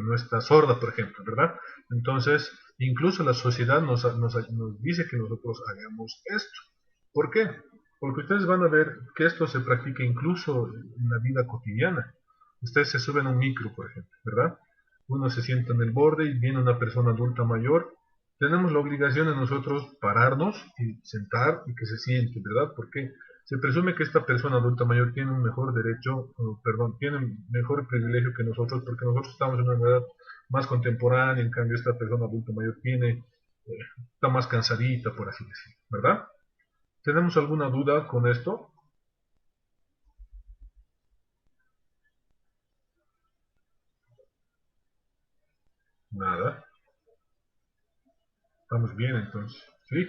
no está sorda, por ejemplo, ¿verdad? Entonces, incluso la sociedad nos dice que nosotros hagamos esto. ¿Por qué? Porque ustedes van a ver que esto se practica incluso en la vida cotidiana. Ustedes se suben a un micro, por ejemplo, ¿verdad? Uno se sienta en el borde y viene una persona adulta mayor. Tenemos la obligación de nosotros pararnos y sentar y que se siente, ¿verdad? Porque se presume que esta persona adulta mayor tiene un mejor derecho, perdón, tiene un mejor privilegio que nosotros porque nosotros estamos en una edad más contemporánea, en cambio esta persona adulta mayor está más cansadita, por así decirlo, ¿verdad? ¿Tenemos alguna duda con esto? Nada. Estamos bien entonces. ¿Sí?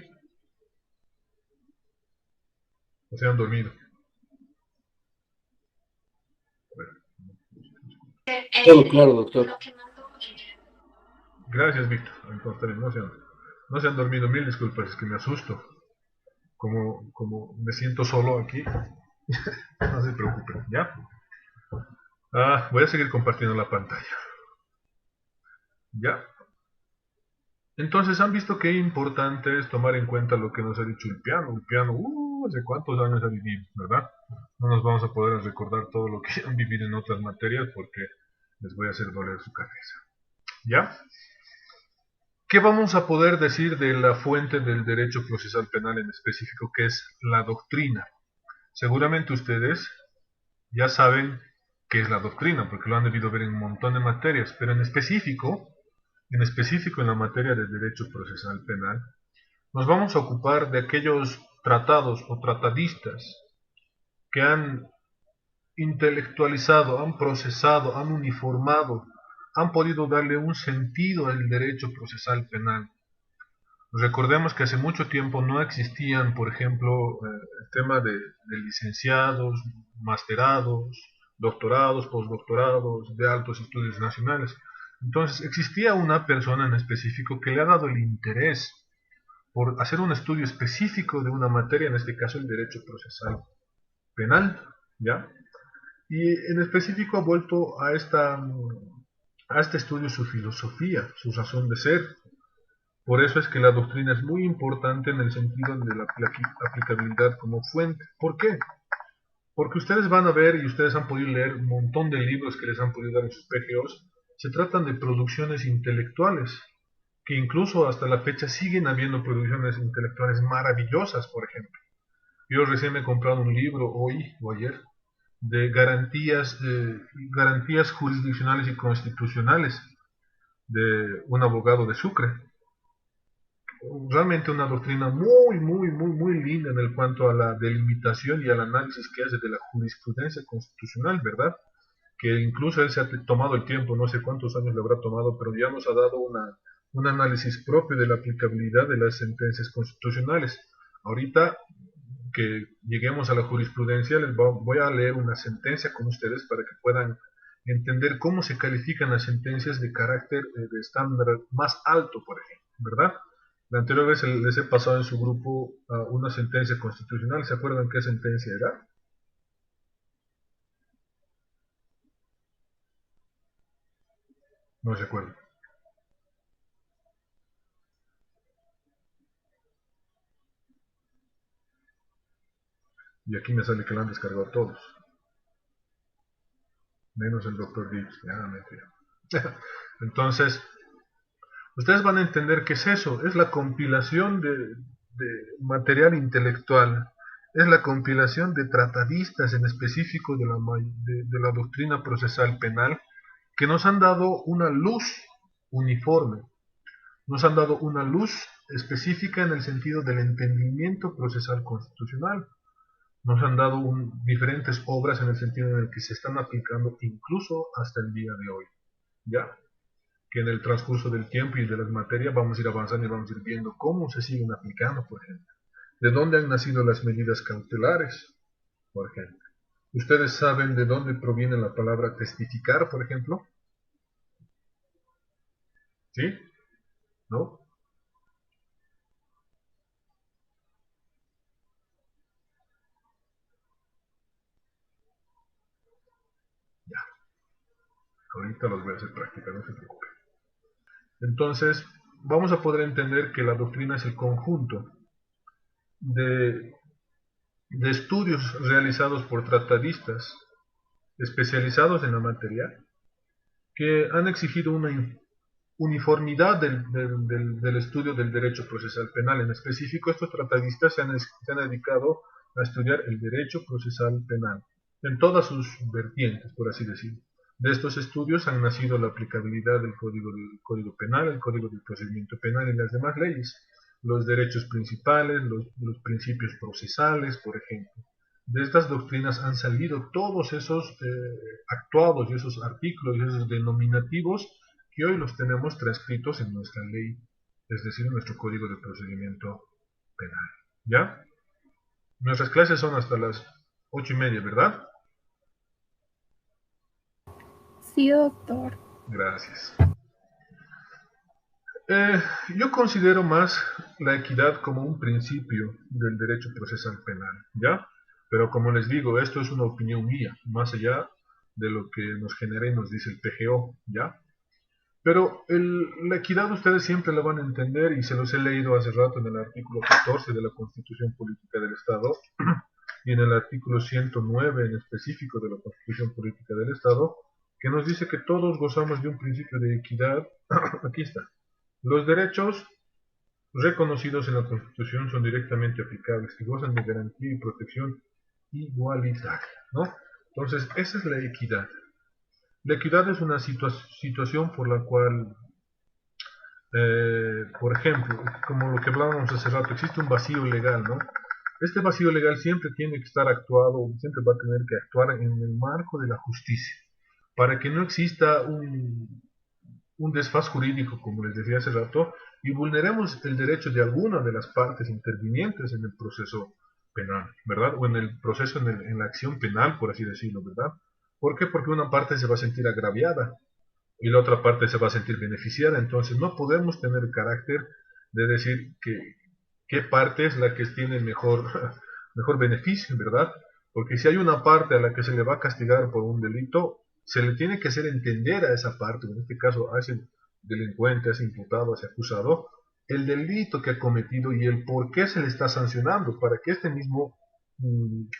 O se han dormido. Bueno, Todo claro, doctor. gracias, Víctor. Entonces, también no se han dormido. Mil disculpas, es que me asusto. Como me siento solo aquí, no se preocupen, ¿ya? Voy a seguir compartiendo la pantalla. ¿Ya? Entonces, ¿han visto qué importante es tomar en cuenta lo que nos ha dicho el piano? El piano, ¿hace cuántos años ha vivido, verdad? No nos vamos a poder recordar todo lo que han vivido en otras materias porque les voy a hacer doler su cabeza. ¿Ya? ¿Qué vamos a poder decir de la fuente del derecho procesal penal en específico, que es la doctrina? Seguramente ustedes ya saben qué es la doctrina, porque lo han debido ver en un montón de materias, pero en específico en la materia de derecho procesal penal, nos vamos a ocupar de aquellos tratados o tratadistas que han intelectualizado, han procesado, han uniformado, han podido darle un sentido al derecho procesal penal. Recordemos que hace mucho tiempo no existían, por ejemplo, el tema de licenciados, masterados, doctorados, postdoctorados, de altos estudios nacionales. Entonces, existía una persona en específico que le ha dado el interés por hacer un estudio específico de una materia, en este caso el derecho procesal penal, ¿ya? Y en específico ha vuelto a este estudio su filosofía, su razón de ser. Por eso es que la doctrina es muy importante en el sentido de la aplicabilidad como fuente. ¿Por qué? Porque ustedes van a ver y ustedes han podido leer un montón de libros que les han podido dar en sus PGOs. Se tratan de producciones intelectuales, que incluso hasta la fecha siguen habiendo producciones intelectuales maravillosas, por ejemplo. Yo recién me he comprado un libro hoy o ayer de garantías jurisdiccionales y constitucionales de un abogado de Sucre. Realmente una doctrina muy linda en el cuanto a la delimitación y al análisis que hace de la jurisprudencia constitucional, ¿verdad? Que incluso él se ha tomado el tiempo, no sé cuántos años le habrá tomado, pero ya nos ha dado un análisis propio de la aplicabilidad de las sentencias constitucionales. Ahorita que lleguemos a la jurisprudencia, voy a leer una sentencia con ustedes para que puedan entender cómo se califican las sentencias de carácter de estándar más alto, por ejemplo, ¿verdad? La anterior vez les he pasado en su grupo una sentencia constitucional. ¿Se acuerdan qué sentencia era? No se acuerdan. Y aquí me sale que la han descargado todos. Menos el doctor Gibbs. Ya, mentira. Entonces, ustedes van a entender qué es eso. Es la compilación de material intelectual. Es la compilación de tratadistas en específico de la doctrina procesal penal que nos han dado una luz uniforme. Nos han dado una luz específica en el sentido del entendimiento procesal constitucional. Nos han dado diferentes obras en el sentido en el que se están aplicando incluso hasta el día de hoy. ¿Ya? Que en el transcurso del tiempo y de las materias vamos a ir avanzando y vamos a ir viendo cómo se siguen aplicando, por ejemplo. ¿De dónde han nacido las medidas cautelares, por ejemplo? ¿Ustedes saben de dónde proviene la palabra testificar, por ejemplo? ¿Sí? ¿No? Ya. Ahorita los voy a hacer práctica, no se preocupen. Entonces, vamos a poder entender que la doctrina es el conjunto de estudios realizados por tratadistas especializados en la materia que han exigido una uniformidad del estudio del derecho procesal penal. En específico, estos tratadistas se han dedicado a estudiar el derecho procesal penal en todas sus vertientes, por así decirlo. De estos estudios han nacido la aplicabilidad del Código Penal, el Código del Procedimiento Penal y las demás leyes, los derechos principales, los principios procesales, por ejemplo. De estas doctrinas han salido todos esos actuados y esos artículos y esos denominativos que hoy los tenemos transcritos en nuestra ley, es decir, en nuestro Código de Procedimiento Penal. ¿Ya? Nuestras clases son hasta las 8:30, ¿verdad? Sí, doctor. Gracias. Yo considero más la equidad como un principio del derecho procesal penal, ¿ya? Pero como les digo, esto es una opinión mía, más allá de lo que nos genera y nos dice el PGO, ¿ya? Pero la equidad ustedes siempre la van a entender, y se los he leído hace rato en el artículo 14 de la Constitución Política del Estado y en el artículo 109 en específico de la Constitución Política del Estado, que nos dice que todos gozamos de un principio de equidad. Aquí está. Los derechos reconocidos en la Constitución son directamente aplicables y gozan de garantía y protección igualitaria, ¿no? Entonces, esa es la equidad. La equidad es una situación por la cual, por ejemplo, como lo que hablábamos hace rato, existe un vacío legal, ¿no? Este vacío legal siempre tiene que estar actuado, siempre va a tener que actuar en el marco de la justicia, para que no exista un desfaz jurídico, como les decía hace rato, y vulneremos el derecho de alguna de las partes intervinientes en el proceso penal, ¿verdad? O en el proceso, en la acción penal, por así decirlo, ¿verdad? ¿Por qué? Porque una parte se va a sentir agraviada y la otra parte se va a sentir beneficiada. Entonces no podemos tener el carácter de decir qué parte es la que tiene mejor beneficio, ¿verdad? Porque si hay una parte a la que se le va a castigar por un delito, se le tiene que hacer entender a esa parte, en este caso a ese delincuente, a ese imputado, a ese acusado, el delito que ha cometido y el por qué se le está sancionando, para que este mismo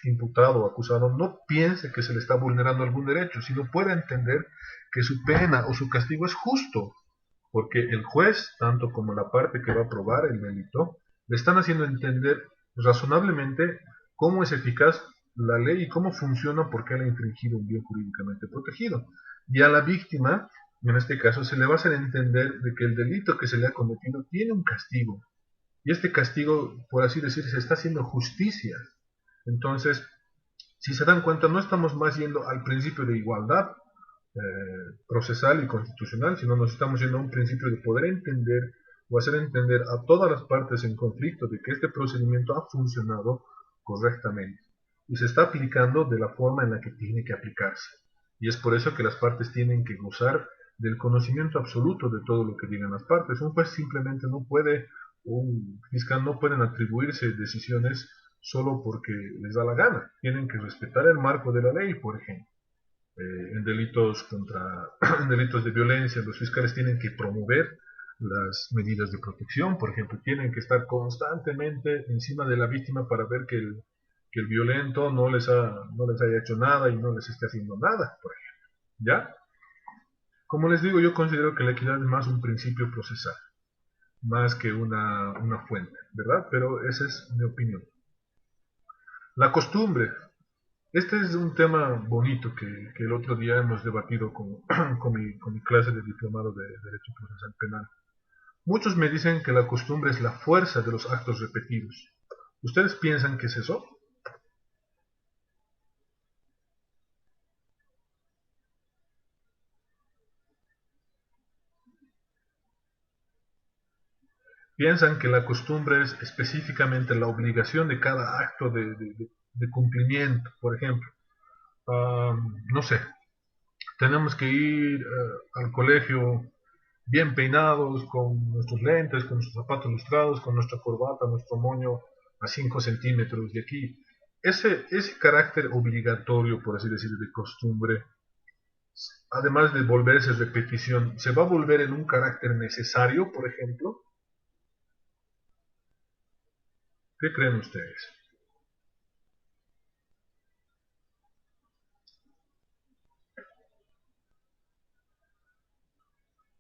imputado o acusado no piense que se le está vulnerando algún derecho, sino pueda entender que su pena o su castigo es justo, porque el juez, tanto como la parte que va a probar el delito, le están haciendo entender razonablemente cómo es eficaz la ley y cómo funciona porque él ha infringido un bien jurídicamente protegido. Y a la víctima, en este caso, se le va a hacer entender de que el delito que se le ha cometido tiene un castigo. Y este castigo, por así decir, se está haciendo justicia. Entonces, si se dan cuenta, no estamos más yendo al principio de igualdad, procesal y constitucional, sino nos estamos yendo a un principio de poder entender o hacer entender a todas las partes en conflicto de que este procedimiento ha funcionado correctamente y se está aplicando de la forma en la que tiene que aplicarse. Y es por eso que las partes tienen que gozar del conocimiento absoluto de todo lo que digan las partes. Un juez simplemente no puede, un fiscal no pueden atribuirse decisiones solo porque les da la gana. Tienen que respetar el marco de la ley, por ejemplo. En delitos en delitos de violencia, los fiscales tienen que promover las medidas de protección, por ejemplo, tienen que estar constantemente encima de la víctima para ver que el violento no les haya hecho nada y no les esté haciendo nada, por ejemplo. ¿Ya? Como les digo, yo considero que la equidad es más un principio procesal, más que una fuente, ¿verdad? Pero esa es mi opinión. La costumbre. Este es un tema bonito que el otro día hemos debatido con mi clase de diplomado de Derecho Procesal Penal. Muchos me dicen que la costumbre es la fuerza de los actos repetidos. ¿Ustedes piensan que es eso? ¿Piensan que la costumbre es específicamente la obligación de cada acto de cumplimiento? Por ejemplo, no sé, tenemos que ir al colegio bien peinados, con nuestros lentes, con nuestros zapatos lustrados, con nuestra corbata, nuestro moño a 5 centímetros de aquí. Ese carácter obligatorio, por así decir, de costumbre, además de volverse repetición, ¿se va a volver en un carácter necesario, por ejemplo? ¿Qué creen ustedes?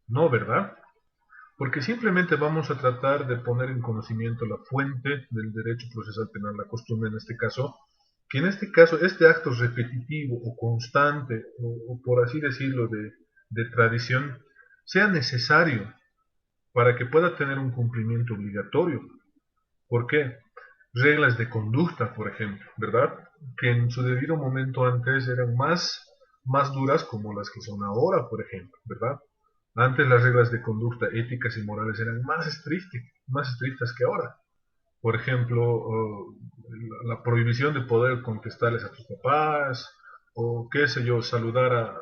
No, ¿verdad? Porque simplemente vamos a tratar de poner en conocimiento la fuente del derecho procesal penal, la costumbre en este caso, que en este caso este acto repetitivo o constante, o por así decirlo, de tradición, sea necesario para que pueda tener un cumplimiento obligatorio. ¿Por qué? Reglas de conducta, por ejemplo, ¿verdad? Que en su debido momento antes eran más duras como las que son ahora, por ejemplo, ¿verdad? Antes las reglas de conducta éticas y morales eran más estrictas que ahora. Por ejemplo, la prohibición de poder contestarles a tus papás, o qué sé yo, saludar a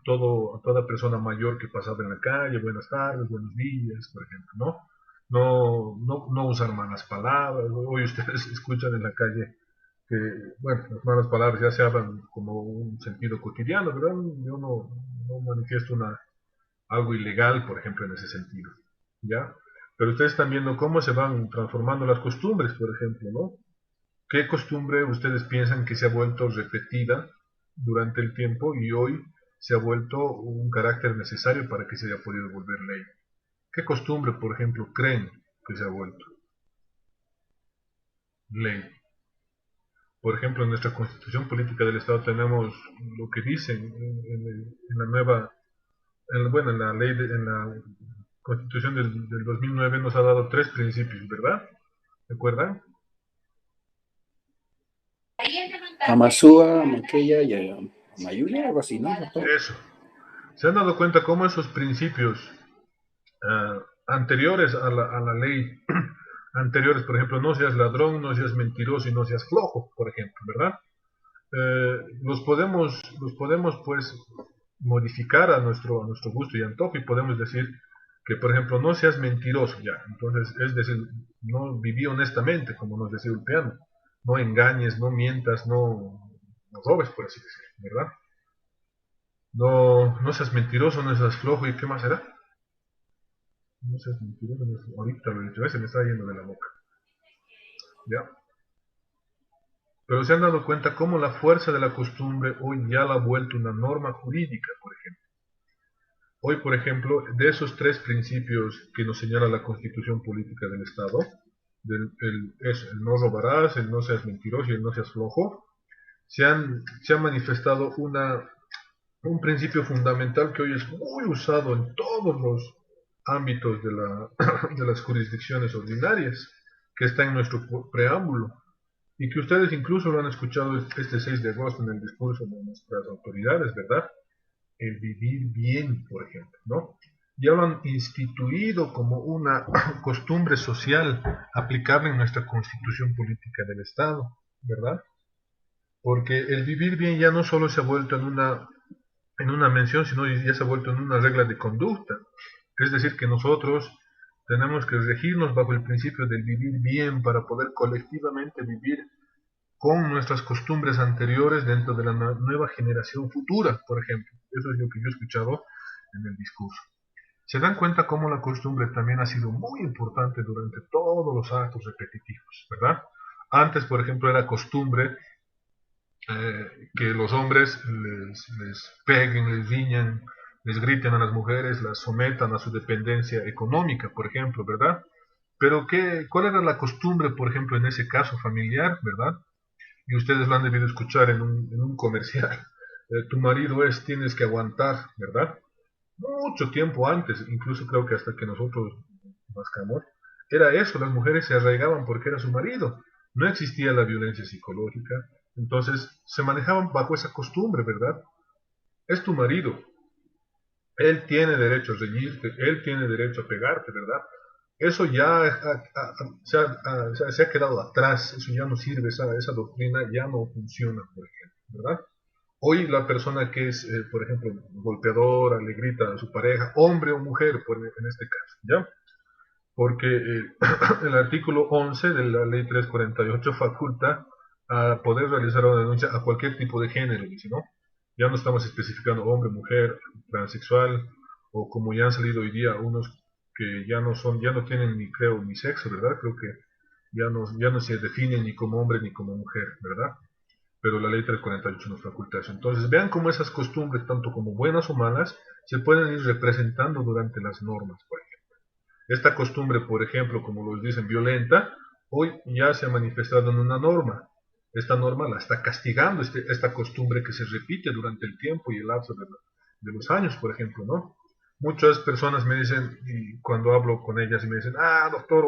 toda persona mayor que pasaba en la calle, buenas tardes, buenos días, por ejemplo, ¿no? No usar malas palabras. Hoy ustedes escuchan en la calle que, bueno, las malas palabras ya se hablan como un sentido cotidiano, ¿verdad? Yo no manifiesto algo ilegal, por ejemplo, en ese sentido, ¿ya? Pero ustedes están viendo cómo se van transformando las costumbres, por ejemplo, ¿no? ¿Qué costumbre ustedes piensan que se ha vuelto repetida durante el tiempo y hoy se ha vuelto un carácter necesario para que se haya podido volver ley? ¿Qué costumbre, por ejemplo, creen que se ha vuelto ley? Por ejemplo, en nuestra Constitución Política del Estado tenemos lo que dicen en la nueva, bueno, en la ley, en la Constitución del 2009 nos ha dado 3 principios, ¿verdad? ¿Recuerdan? Amasúa, Maquella y Mayuya, algo así, ¿no, doctor? Eso. ¿Se han dado cuenta cómo esos principios anteriores a la ley, anteriores, por ejemplo, no seas ladrón, no seas mentiroso y no seas flojo, por ejemplo, ¿verdad? Los podemos pues modificar a nuestro gusto y antojo y podemos decir que, por ejemplo, no seas mentiroso, ya. Entonces, es decir, no viví honestamente, como nos decía Ulpiano. No engañes, no mientas, no robes, por así decirlo, ¿verdad? No seas mentiroso, no seas flojo, ¿y qué más será? No seas mentiroso, ahorita lo he dicho, se me está yendo de la boca, ¿ya? Pero se han dado cuenta cómo la fuerza de la costumbre hoy ya la ha vuelto una norma jurídica, por ejemplo. Hoy, por ejemplo, de esos 3 principios que nos señala la Constitución Política del Estado, el no robarás, el no seas mentiroso y el no seas flojo, se ha manifestado un principio fundamental que hoy es muy usado en todos los ámbitos de las jurisdicciones ordinarias, que está en nuestro preámbulo, y que ustedes incluso lo han escuchado este 6 de agosto en el discurso de nuestras autoridades, ¿verdad? el vivir bien, por ejemplo, ¿no? Ya lo han instituido como una costumbre social aplicable en nuestra constitución política del Estado, ¿verdad? Porque el vivir bien ya no solo se ha vuelto en una mención, sino ya se ha vuelto en una regla de conducta. Es decir, que nosotros tenemos que regirnos bajo el principio del vivir bien para poder colectivamente vivir con nuestras costumbres anteriores dentro de la nueva generación futura, por ejemplo. Eso es lo que yo he escuchado en el discurso. Se dan cuenta cómo la costumbre también ha sido muy importante durante todos los actos repetitivos, ¿verdad? Antes, por ejemplo, era costumbre que los hombres les peguen, les riñan, les griten a las mujeres, las sometan a su dependencia económica, por ejemplo, ¿verdad? Pero ¿cuál era la costumbre, por ejemplo, en ese caso familiar, ¿verdad? Y ustedes lo han debido escuchar en un comercial. Tu marido tienes que aguantar, ¿verdad? Mucho tiempo antes, incluso creo que hasta que nosotros nazcamos, era eso, las mujeres se arraigaban porque era su marido. No existía la violencia psicológica, entonces se manejaban bajo esa costumbre, ¿verdad? Es tu marido, él tiene derecho a reñirte, él tiene derecho a pegarte, ¿verdad? Eso ya se ha quedado atrás, eso ya no sirve, esa doctrina ya no funciona, por ejemplo, ¿verdad? Hoy la persona que es, por ejemplo, golpeadora, le grita a su pareja, hombre o mujer, en este caso, ¿ya? Porque el artículo 11 de la ley 348 faculta a poder realizar una denuncia a cualquier tipo de género, dice, ¿no? Ya no estamos especificando hombre, mujer, transexual, o como ya han salido hoy día unos que ya no tienen ni creo ni sexo, ¿verdad? Creo que ya no se definen ni como hombre ni como mujer, ¿verdad? Pero la ley 348 nos faculta eso. Entonces vean cómo esas costumbres, tanto como buenas o malas, se pueden ir representando durante las normas, por ejemplo. Esta costumbre, por ejemplo, como los dicen, violenta, hoy ya se ha manifestado en una norma. Esta norma la está castigando, esta costumbre que se repite durante el tiempo y el lapso de los años, por ejemplo, ¿no? Muchas personas me dicen, y cuando hablo con ellas, y me dicen, doctor,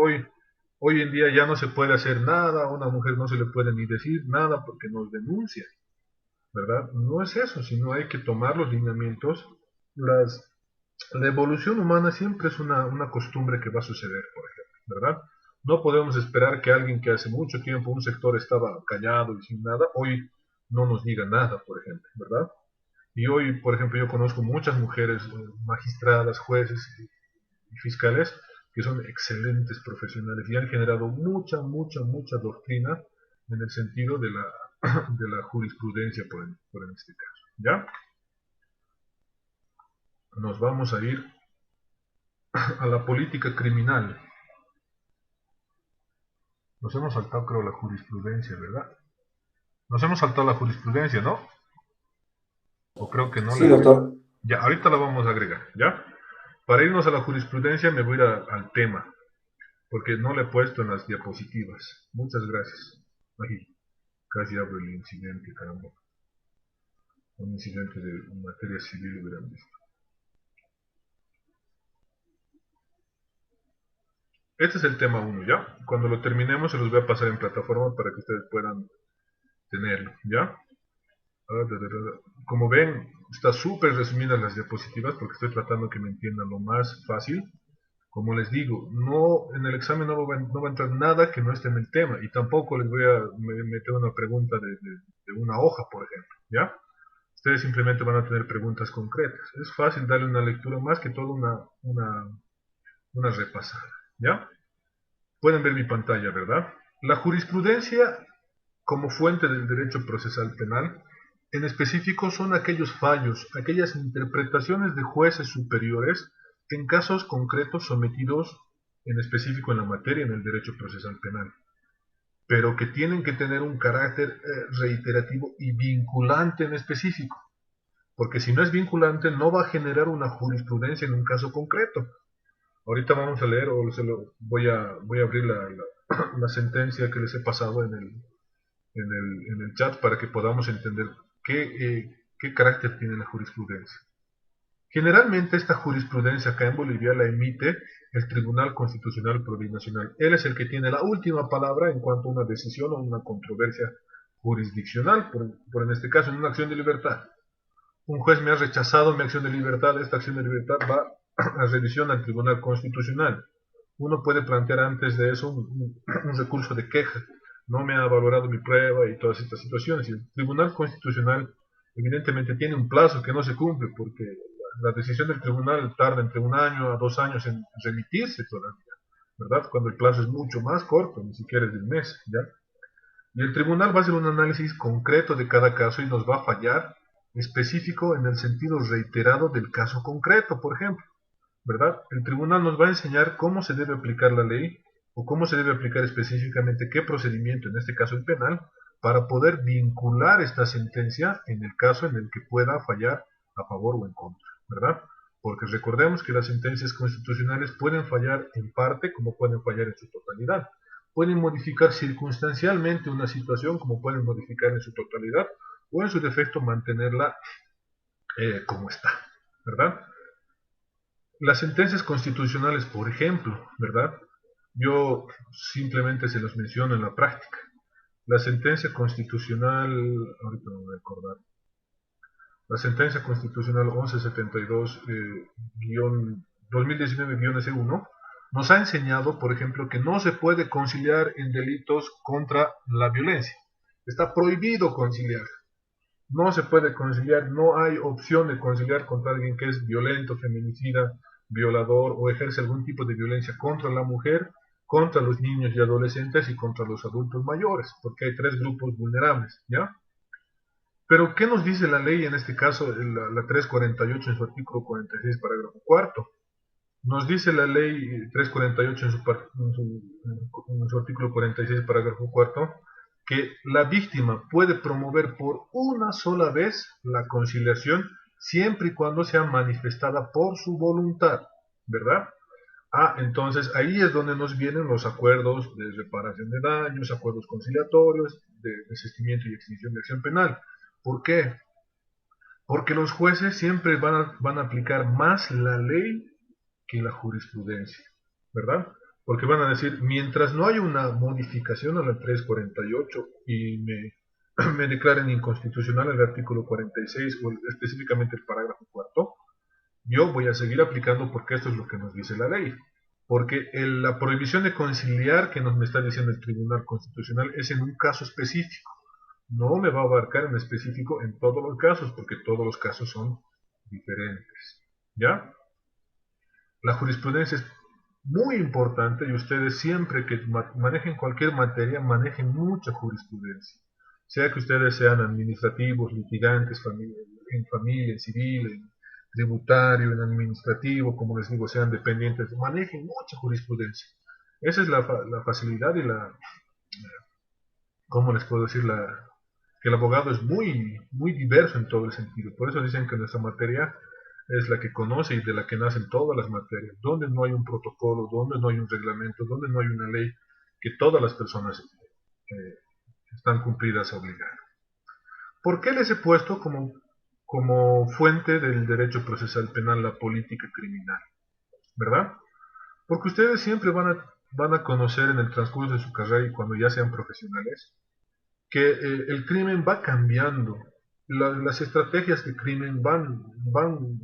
hoy en día ya no se puede hacer nada, a una mujer no se le puede ni decir nada porque nos denuncia, ¿verdad? No es eso, sino hay que tomar los lineamientos. La evolución humana siempre es una costumbre que va a suceder, por ejemplo, ¿verdad? No podemos esperar que alguien que hace mucho tiempo un sector estaba callado y sin nada, hoy no nos diga nada, por ejemplo, ¿verdad? Y hoy, por ejemplo, yo conozco muchas mujeres magistradas, jueces y fiscales que son excelentes profesionales y han generado mucha doctrina en el sentido de de la jurisprudencia, por en este caso. ¿Ya? Nos vamos a ir a la política criminal. Nos hemos saltado, creo, la jurisprudencia, ¿verdad? Nos hemos saltado la jurisprudencia, ¿no? O creo que no Sí, la agregamos. doctor. Ya, ahorita la vamos a agregar, ¿ya? Para irnos a la jurisprudencia me voy a ir al tema, porque no le he puesto en las diapositivas. Muchas gracias. Ay, casi abro el incidente, caramba. Un incidente de materia civil hubieran visto. Este es el tema 1, ¿ya? Cuando lo terminemos se los voy a pasar en plataforma para que ustedes puedan tenerlo, ¿ya? Como ven, está súper resumidas las diapositivas porque estoy tratando que me entiendan lo más fácil. Como les digo, no, en el examen no va a entrar nada que no esté en el tema y tampoco les voy a meter una pregunta de una hoja, por ejemplo, ¿ya? Ustedes simplemente van a tener preguntas concretas. Es fácil darle una lectura más que todo una repasada, ¿ya? Pueden ver mi pantalla, ¿verdad? La jurisprudencia como fuente del derecho procesal penal, en específico son aquellos fallos, aquellas interpretaciones de jueces superiores en casos concretos sometidos en específico en la materia en el derecho procesal penal, pero que tienen que tener un carácter reiterativo y vinculante en específico, porque si no es vinculante no va a generar una jurisprudencia en un caso concreto. Ahorita vamos a leer, o voy a abrir la sentencia que les he pasado en el chat para que podamos entender qué carácter tiene la jurisprudencia. Generalmente esta jurisprudencia acá en Bolivia la emite el Tribunal Constitucional Plurinacional. Él es el que tiene la última palabra en cuanto a una decisión o una controversia jurisdiccional, por en este caso en una acción de libertad. un juez me ha rechazado mi acción de libertad, esta acción de libertad va a revisión al Tribunal Constitucional. Uno puede plantear antes de eso un recurso de queja. No me ha valorado mi prueba y todas estas situaciones. Y el Tribunal Constitucional evidentemente tiene un plazo que no se cumple porque la decisión del tribunal tarda entre 1 año a 2 años en remitirse todavía, ¿verdad? Cuando el plazo es mucho más corto, ni siquiera es de un mes, ¿ya? Y el tribunal va a hacer un análisis concreto de cada caso y nos va a fallar específico en el sentido reiterado del caso concreto, por ejemplo, ¿verdad? El tribunal nos va a enseñar cómo se debe aplicar la ley o cómo se debe aplicar específicamente qué procedimiento, en este caso el penal, para poder vincular esta sentencia en el caso en el que pueda fallar a favor o en contra, ¿verdad? Porque recordemos que las sentencias constitucionales pueden fallar en parte como pueden fallar en su totalidad. Pueden modificar circunstancialmente una situación como pueden modificar en su totalidad o en su defecto mantenerla como está, ¿verdad? Las sentencias constitucionales, por ejemplo, ¿verdad? Yo simplemente se los menciono en la práctica. La sentencia constitucional, ahorita me voy a acordar, la sentencia constitucional 1172-2019-S1 nos ha enseñado, por ejemplo, que no se puede conciliar en delitos contra la violencia. Está prohibido conciliar. No se puede conciliar, no hay opción de conciliar contra alguien que es violento, feminicida, violador o ejerce algún tipo de violencia contra la mujer, contra los niños y adolescentes y contra los adultos mayores, porque hay 3 grupos vulnerables, ¿ya? Pero, ¿qué nos dice la ley en este caso, la 348 en su artículo 46, parágrafo cuarto? Nos dice la ley 348 en su artículo 46, parágrafo cuarto, que la víctima puede promover por una sola vez la conciliación siempre y cuando sea manifestada por su voluntad, ¿verdad? Entonces ahí es donde nos vienen los acuerdos de reparación de daños, acuerdos conciliatorios, de desistimiento y extinción de acción penal. ¿Por qué? Porque los jueces siempre van a aplicar más la ley que la jurisprudencia, ¿verdad? Porque van a decir, mientras no hay una modificación a la 348 y me declaren inconstitucional el artículo 46 o específicamente el parágrafo cuarto, yo voy a seguir aplicando porque esto es lo que nos dice la ley. Porque la prohibición de conciliar que me está diciendo el Tribunal Constitucional es en un caso específico. No me va a abarcar en específico en todos los casos, porque todos los casos son diferentes. ¿Ya? La jurisprudencia es muy importante y ustedes siempre que manejen cualquier materia, manejen mucha jurisprudencia. Sea que ustedes sean administrativos, litigantes, en familia, en civil, en tributario, en administrativo, como les digo, sean dependientes, manejen mucha jurisprudencia. Esa es la facilidad y ¿cómo les puedo decir? Que el abogado es muy, muy diverso en todo el sentido. Por eso dicen que nuestra materia es la que conoce y de la que nacen todas las materias, donde no hay un protocolo, donde no hay un reglamento, donde no hay una ley que todas las personas están cumplidas a obligar. ¿Por qué les he puesto como fuente del derecho procesal penal la política criminal? ¿Verdad? Porque ustedes siempre van a conocer en el transcurso de su carrera y cuando ya sean profesionales, que el crimen va cambiando, las estrategias de crimen van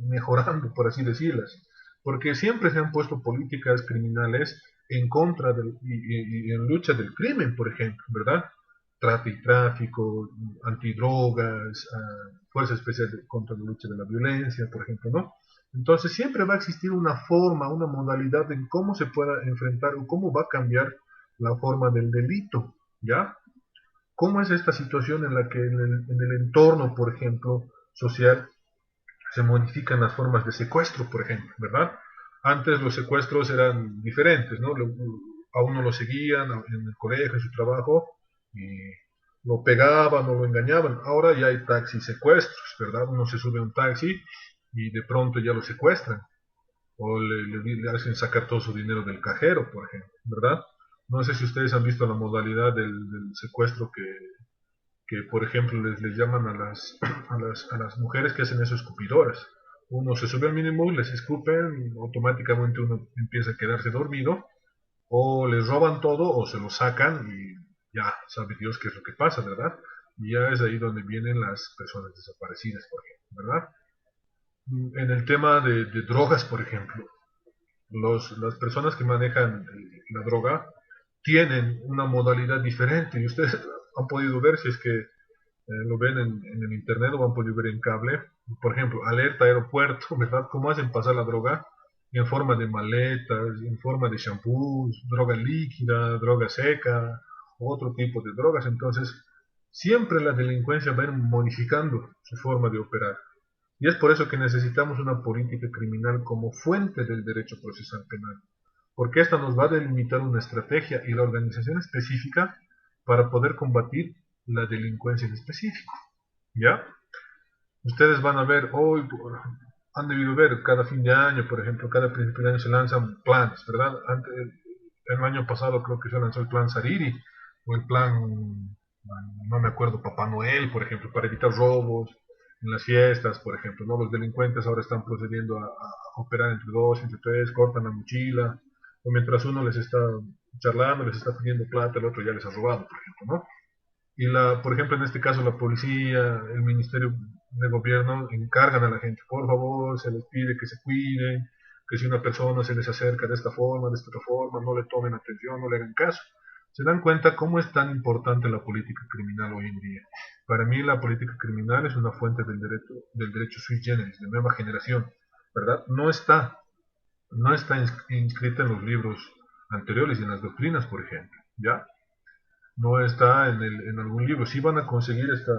mejorando, por así decirlas, porque siempre se han puesto políticas criminales en contra y en lucha del crimen, por ejemplo, ¿verdad? Trata y tráfico, antidrogas, fuerza especial contra la lucha de la violencia, por ejemplo, ¿no? Entonces siempre va a existir una forma, una modalidad en cómo se pueda enfrentar o cómo va a cambiar la forma del delito, ¿ya? ¿Cómo es esta situación en la que en el entorno, por ejemplo, social, se modifican las formas de secuestro, por ejemplo, ¿verdad? Antes los secuestros eran diferentes, ¿no? A uno lo seguían en el colegio, en su trabajo, y lo pegaban o lo engañaban. Ahora ya hay taxi secuestros, ¿verdad? Uno se sube a un taxi y de pronto ya lo secuestran. O le hacen sacar todo su dinero del cajero, por ejemplo, ¿verdad? No sé si ustedes han visto la modalidad del secuestro que por ejemplo, les llaman a las mujeres que hacen eso escupidoras. Uno se sube al minibús, les escupen, automáticamente uno empieza a quedarse dormido, o les roban todo, o se lo sacan, y ya sabe Dios qué es lo que pasa, ¿verdad? Y ya es ahí donde vienen las personas desaparecidas, por ejemplo, ¿verdad? En el tema de drogas, por ejemplo, las personas que manejan la droga tienen una modalidad diferente y ustedes han podido ver si es que lo ven en el internet o han podido ver en cable, por ejemplo, alerta aeropuerto, ¿verdad? ¿Cómo hacen pasar la droga? En forma de maletas, en forma de shampoos, droga líquida, droga seca, otro tipo de drogas. Entonces, siempre la delincuencia va a ir modificando su forma de operar. Y es por eso que necesitamos una política criminal como fuente del derecho procesal penal, porque esta nos va a delimitar una estrategia y la organización específica para poder combatir la delincuencia en específico. ¿Ya? Ustedes van a ver hoy, han debido ver cada fin de año, por ejemplo, cada principio de año se lanzan planes, ¿verdad? Antes, el año pasado creo que se lanzó el plan Sariri o el plan, no me acuerdo, Papá Noel, por ejemplo, para evitar robos en las fiestas, por ejemplo, ¿no? Los delincuentes ahora están procediendo a operar entre dos, entre tres, cortan la mochila, o mientras uno les está charlando, les está pidiendo plata, el otro ya les ha robado, por ejemplo, ¿no? Y por ejemplo, en este caso la policía, el ministerio de gobierno encargan a la gente, por favor, se les pide que se cuiden, que si una persona se les acerca de esta forma, de esta otra forma, no le tomen atención, no le hagan caso. Se dan cuenta cómo es tan importante la política criminal hoy en día. Para mí la política criminal es una fuente del derecho sui generis, de nueva generación, ¿verdad? No está inscrita en los libros anteriores y en las doctrinas, por ejemplo, ¿ya? No está en algún libro. Si van a conseguir esta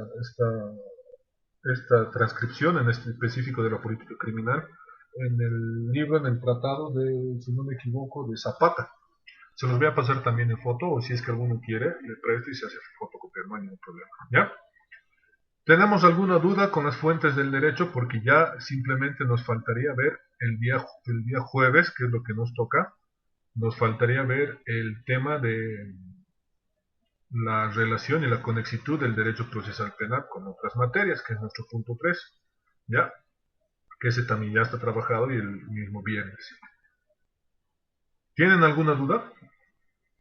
transcripción en este específico de la política criminal en el libro, en el tratado de, si no me equivoco, de Zapata. Se los voy a pasar también en foto, o si es que alguno quiere, le presto y se hace fotocopiar, no hay ningún problema. ¿Ya? ¿Tenemos alguna duda con las fuentes del derecho? Porque ya simplemente nos faltaría ver el día jueves, que es lo que nos toca, nos faltaría ver el tema de la relación y la conexitud del derecho procesal penal con otras materias, que es nuestro punto 3, ¿ya? Que ese también ya está trabajado y el mismo viernes. ¿Tienen alguna duda?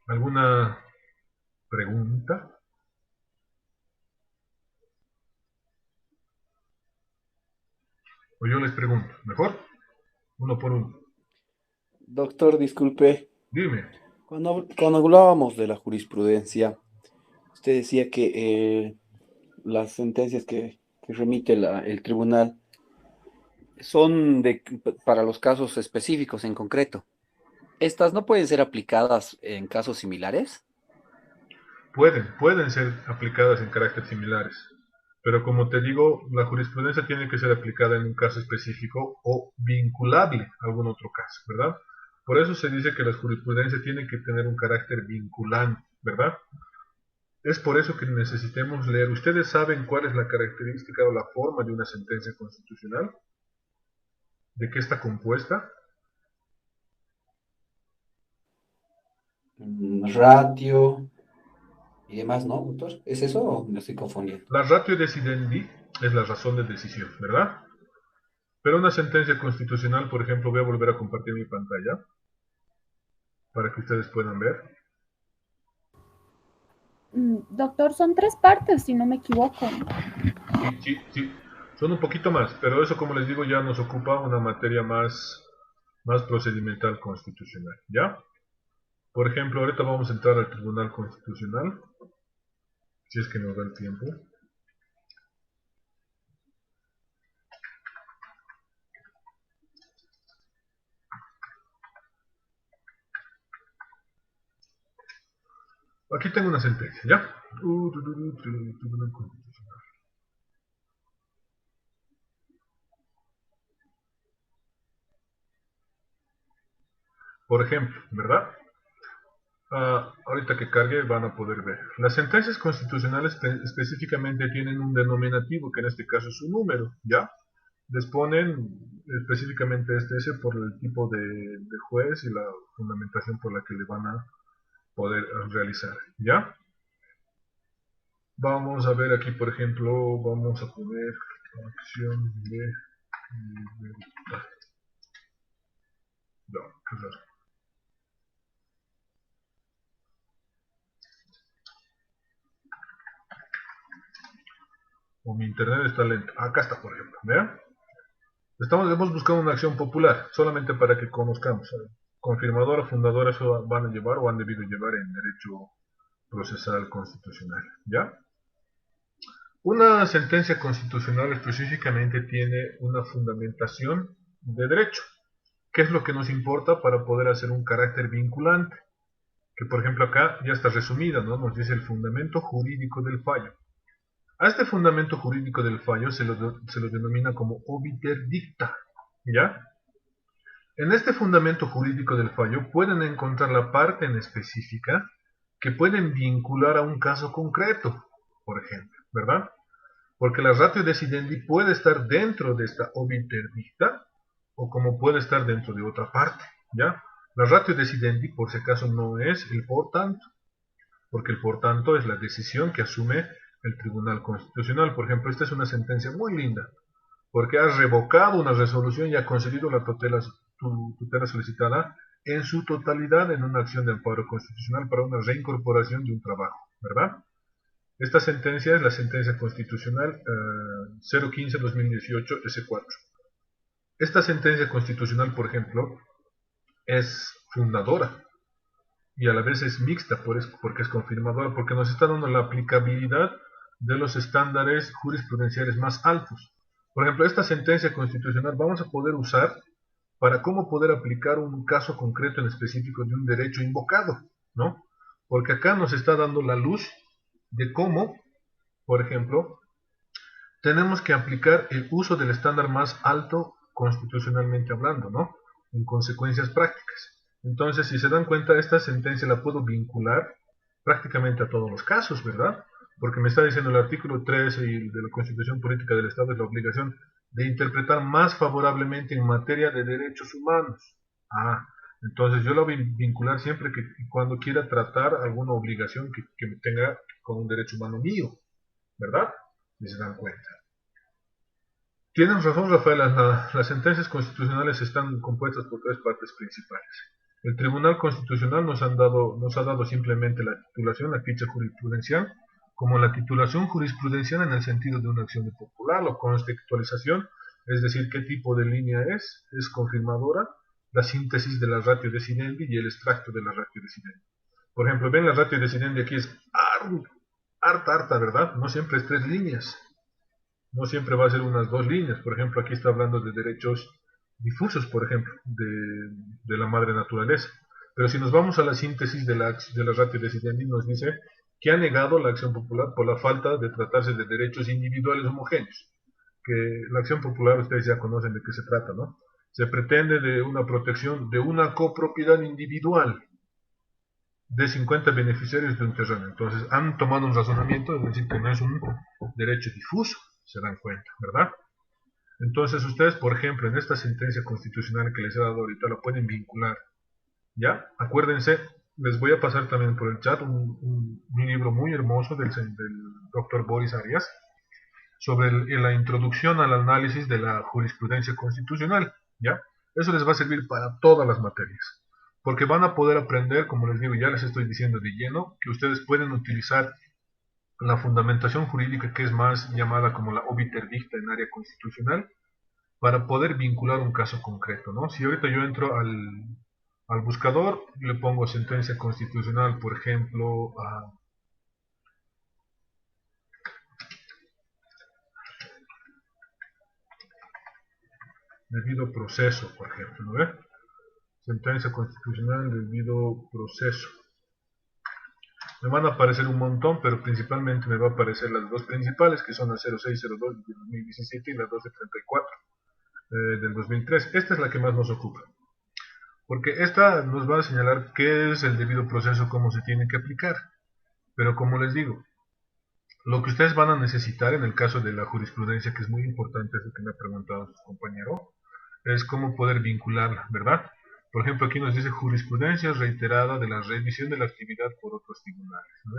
¿Alguna pregunta? O yo les pregunto, ¿mejor? Uno por uno. Doctor, disculpe, Dime. cuando hablábamos de la jurisprudencia, usted decía que las sentencias que remite el tribunal son para los casos específicos en concreto. ¿Estas no pueden ser aplicadas en casos similares? Pueden ser aplicadas en carácter similares, pero como te digo, la jurisprudencia tiene que ser aplicada en un caso específico o vinculable a algún otro caso, ¿verdad? Por eso se dice que la jurisprudencia tiene que tener un carácter vinculante, ¿verdad? Es por eso que necesitemos leer. ¿Ustedes saben cuál es la característica o la forma de una sentencia constitucional? ¿De qué está compuesta? Ratio y demás, ¿no, doctor? ¿Es eso o me estoy confundiendo? La ratio decidendi es la razón de decisión, ¿verdad? Pero una sentencia constitucional, por ejemplo, voy a volver a compartir mi pantalla para que ustedes puedan ver. Doctor, son tres partes, si no me equivoco. Sí, sí, sí. Son un poquito más, pero eso, como les digo, ya nos ocupa una materia más procedimental constitucional, ¿ya? Por ejemplo, ahorita vamos a entrar al Tribunal Constitucional, si es que nos da el tiempo. Aquí tengo una sentencia, ¿ya? Tribunal Constitucional. Por ejemplo, ¿verdad? Ahorita que cargue van a poder ver. Las sentencias constitucionales específicamente tienen un denominativo, que en este caso es un número, ¿ya? Les ponen específicamente este S por el tipo de juez y la fundamentación por la que le van a poder realizar, ¿ya? Vamos a ver aquí, por ejemplo, vamos a poner acción de libertad. No, qué raro. O mi internet está lento. Acá está, por ejemplo, ¿vean? Hemos buscado una acción popular, solamente para que conozcamos. Confirmadora, fundadora, eso van a llevar o han debido llevar en derecho procesal constitucional, ¿ya? Una sentencia constitucional específicamente tiene una fundamentación de derecho. ¿Qué es lo que nos importa para poder hacer un carácter vinculante? Que por ejemplo acá ya está resumida, ¿no? Nos dice el fundamento jurídico del fallo. A este fundamento jurídico del fallo se lo denomina como obiter dicta, ¿ya? En este fundamento jurídico del fallo pueden encontrar la parte en específica que pueden vincular a un caso concreto, por ejemplo, ¿verdad? Porque la ratio decidendi puede estar dentro de esta obiter dicta o como puede estar dentro de otra parte, ¿ya? La ratio decidendi, por si acaso, no es el por tanto, porque el por tanto es la decisión que asume el Tribunal Constitucional. Por ejemplo, esta es una sentencia muy linda, porque ha revocado una resolución y ha concedido la tutela solicitada en su totalidad en una acción de amparo constitucional para una reincorporación de un trabajo, ¿verdad? Esta sentencia es la sentencia constitucional 015-2018 S4. Esta sentencia constitucional, por ejemplo, es fundadora y a la vez es mixta porque es confirmadora, porque nos está dando la aplicabilidad de los estándares jurisprudenciales más altos. Por ejemplo, esta sentencia constitucional vamos a poder usar para cómo poder aplicar un caso concreto en específico de un derecho invocado, ¿no? Porque acá nos está dando la luz de cómo, por ejemplo, tenemos que aplicar el uso del estándar más alto constitucionalmente hablando, ¿no? En consecuencias prácticas. Entonces, si se dan cuenta, esta sentencia la puedo vincular prácticamente a todos los casos, ¿verdad? Porque me está diciendo el artículo 13 de la Constitución Política del Estado es la obligación de interpretar más favorablemente en materia de derechos humanos. Entonces yo lo voy a vincular siempre que cuando quiera tratar alguna obligación que tenga con un derecho humano mío, ¿verdad? Si se dan cuenta. Tienes razón, Rafael, las sentencias constitucionales están compuestas por tres partes principales. El Tribunal Constitucional nos ha dado simplemente la titulación, la ficha jurisprudencial, como la titulación jurisprudencial en el sentido de una acción de popular o contextualización, es decir, qué tipo de línea es confirmadora, la síntesis de la ratio decidendi y el extracto de la ratio decidendi. Por ejemplo, ven la ratio decidendi aquí es harta, ¿verdad? No siempre es 3 líneas. No siempre va a ser unas 2 líneas. Por ejemplo, aquí está hablando de derechos difusos, por ejemplo, de la madre naturaleza. Pero si nos vamos a la síntesis de la ratio decidendi, nos dice que ha negado la acción popular por la falta de tratarse de derechos individuales homogéneos. Que la acción popular ustedes ya conocen de qué se trata, ¿no? Se pretende de una protección de una copropiedad individual de 50 beneficiarios de un terreno. Entonces han tomado un razonamiento, es decir, que no es un derecho difuso, se dan cuenta, ¿verdad? Entonces ustedes, por ejemplo, en esta sentencia constitucional que les he dado ahorita, la pueden vincular, ¿ya? Acuérdense, les voy a pasar también por el chat un libro muy hermoso del doctor Boris Arias sobre la introducción al análisis de la jurisprudencia constitucional, ¿ya? Eso les va a servir para todas las materias, porque van a poder aprender, como les digo, ya les estoy diciendo de lleno, que ustedes pueden utilizar la fundamentación jurídica que es más llamada como la obiter dicta en área constitucional para poder vincular un caso concreto, ¿no? Si ahorita yo entro al buscador, le pongo sentencia constitucional, por ejemplo, a debido proceso, por ejemplo, ¿no ve? Sentencia constitucional, debido proceso. Me van a aparecer un montón, pero principalmente me va a aparecer las dos principales, que son la 0602 del 2017 y la 1234 del 2003. Esta es la que más nos ocupa, porque esta nos va a señalar qué es el debido proceso, cómo se tiene que aplicar. Pero como les digo, lo que ustedes van a necesitar en el caso de la jurisprudencia, que es muy importante, es lo que me ha preguntado su compañero, es cómo poder vincularla, ¿verdad? Por ejemplo, aquí nos dice jurisprudencia reiterada de la revisión de la actividad por otros tribunales, ¿no?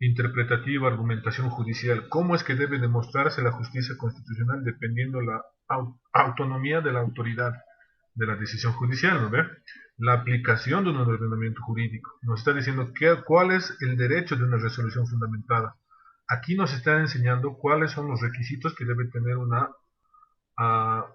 Interpretativa, argumentación judicial, cómo es que debe demostrarse la justicia constitucional dependiendo la autonomía de la autoridad de la decisión judicial, ¿no ve? La aplicación de un ordenamiento jurídico, nos está diciendo cuál es el derecho de una resolución fundamentada. Aquí nos está enseñando cuáles son los requisitos que debe tener una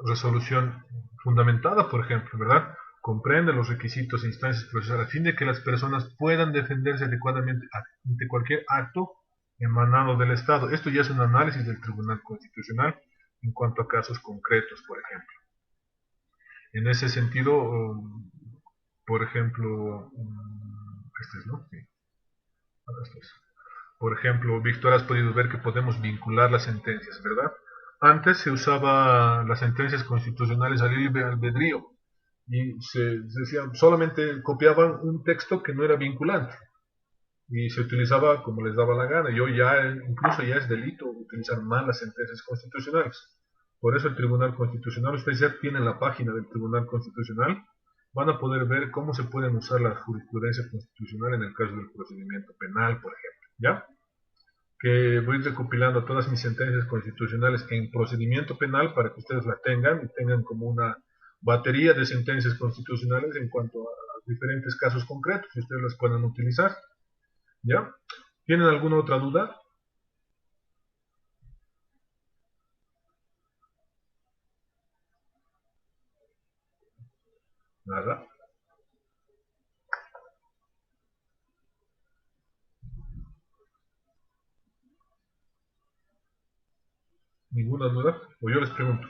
resolución fundamentada, por ejemplo, ¿verdad? Comprende los requisitos e instancias procesales a fin de que las personas puedan defenderse adecuadamente ante cualquier acto emanado del Estado. Esto ya es un análisis del Tribunal Constitucional en cuanto a casos concretos, por ejemplo. En ese sentido, por ejemplo, este es, ¿no? Sí. Este es. Por ejemplo, Víctor, has podido ver que podemos vincular las sentencias, ¿verdad? Antes se usaba las sentencias constitucionales a libre albedrío y se decía, solamente copiaban un texto que no era vinculante y se utilizaba como les daba la gana. Y hoy ya, incluso ya es delito utilizar mal las sentencias constitucionales. Por eso el Tribunal Constitucional, ustedes ya tienen la página del Tribunal Constitucional, van a poder ver cómo se pueden usar la jurisprudencia constitucional en el caso del procedimiento penal, por ejemplo, ¿ya? Que voy recopilando todas mis sentencias constitucionales en procedimiento penal para que ustedes la tengan y tengan como una batería de sentencias constitucionales en cuanto a diferentes casos concretos y ustedes las puedan utilizar. ¿Ya? ¿Tienen alguna otra duda? Nada. ¿Ninguna duda? O yo les pregunto.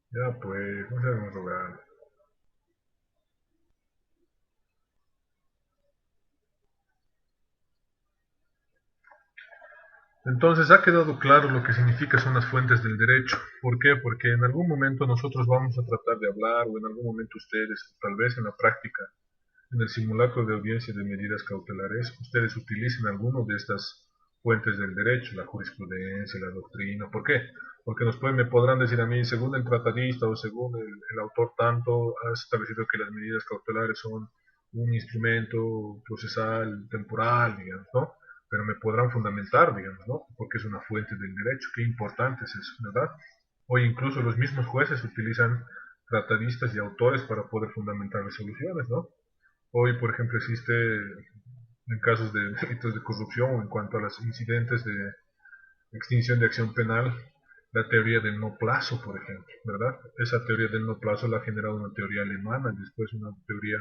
Ya, pues, no sé, vamos a lograr. Entonces ha quedado claro lo que significa son las fuentes del derecho. ¿Por qué? Porque en algún momento nosotros vamos a tratar de hablar, o en algún momento ustedes, tal vez en la práctica, en el simulacro de audiencia de medidas cautelares, ustedes utilicen alguno de estas fuentes del derecho, la jurisprudencia, la doctrina. ¿Por qué? Porque me podrán decir a mí, según el tratadista o según el autor tanto, ha establecido que las medidas cautelares son un instrumento procesal, temporal, digamos, ¿no? Pero me podrán fundamentar, digamos, ¿no? Porque es una fuente del derecho. Qué importante es eso, ¿verdad? Hoy incluso los mismos jueces utilizan tratadistas y autores para poder fundamentar resoluciones, ¿no? Hoy, por ejemplo, existe en casos de delitos de corrupción o en cuanto a los incidentes de extinción de acción penal, la teoría del no plazo, por ejemplo, ¿verdad? Esa teoría del no plazo la ha generado una teoría alemana y después una teoría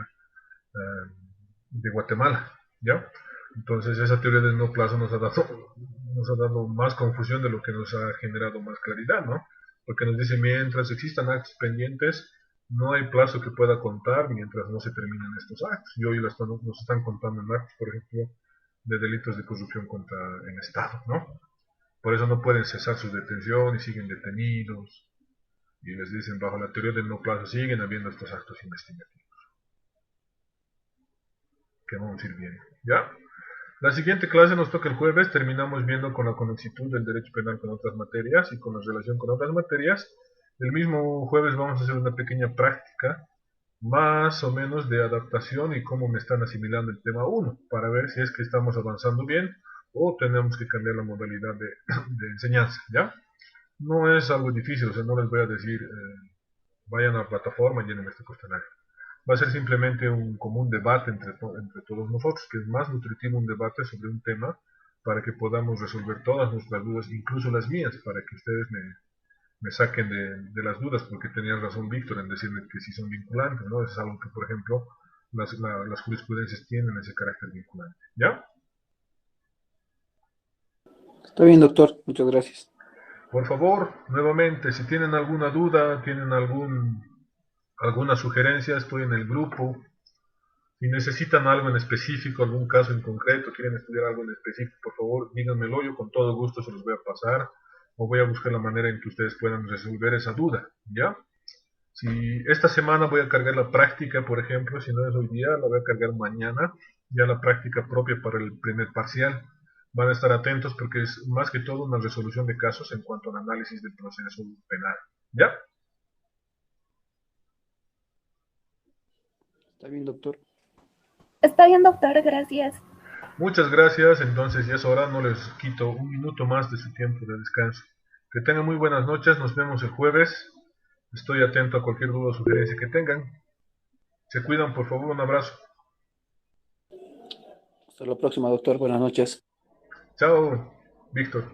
de Guatemala, ¿ya? Entonces esa teoría del no plazo nos ha dado más confusión de lo que nos ha generado más claridad, ¿no? Porque nos dice, mientras existan actos pendientes, no hay plazo que pueda contar mientras no se terminen estos actos. Y hoy nos están contando en actos, por ejemplo, de delitos de corrupción contra el Estado, ¿no? Por eso no pueden cesar su detención y siguen detenidos. Y les dicen, bajo la teoría del no plazo, siguen habiendo estos actos investigativos. Que vamos a ir bien, ¿ya? La siguiente clase nos toca el jueves, terminamos viendo con la conexitud del derecho penal con otras materias y con la relación con otras materias. El mismo jueves vamos a hacer una pequeña práctica, más o menos de adaptación y cómo me están asimilando el tema 1, para ver si es que estamos avanzando bien o tenemos que cambiar la modalidad de enseñanza, ¿ya? No es algo difícil, o sea, no les voy a decir, vayan a la plataforma y llenen este cuestionario. Va a ser simplemente un común debate entre todos nosotros, que es más nutritivo un debate sobre un tema para que podamos resolver todas nuestras dudas, incluso las mías, para que ustedes me saquen de las dudas, porque tenía razón Víctor en decirme que sí son vinculantes, ¿no? Eso es algo que, por ejemplo, las jurisprudencias tienen ese carácter vinculante, ¿ya? Está bien, doctor. Muchas gracias. Por favor, nuevamente, si tienen alguna duda, tienen alguna sugerencia, estoy en el grupo. Si necesitan algo en específico, algún caso en concreto, quieren estudiar algo en específico, por favor, díganmelo, yo con todo gusto se los voy a pasar o voy a buscar la manera en que ustedes puedan resolver esa duda, ¿ya? Si esta semana voy a cargar la práctica, por ejemplo, si no es hoy día, la voy a cargar mañana, ya la práctica propia para el primer parcial. Van a estar atentos porque es más que todo una resolución de casos en cuanto al análisis del proceso penal, ¿ya? Está bien, doctor. Está bien, doctor, gracias. Muchas gracias, entonces ya es hora, no les quito un minuto más de su tiempo de descanso. Que tengan muy buenas noches, nos vemos el jueves. Estoy atento a cualquier duda o sugerencia que tengan. Se cuidan, por favor, un abrazo. Hasta la próxima, doctor. Buenas noches. Chao, Víctor.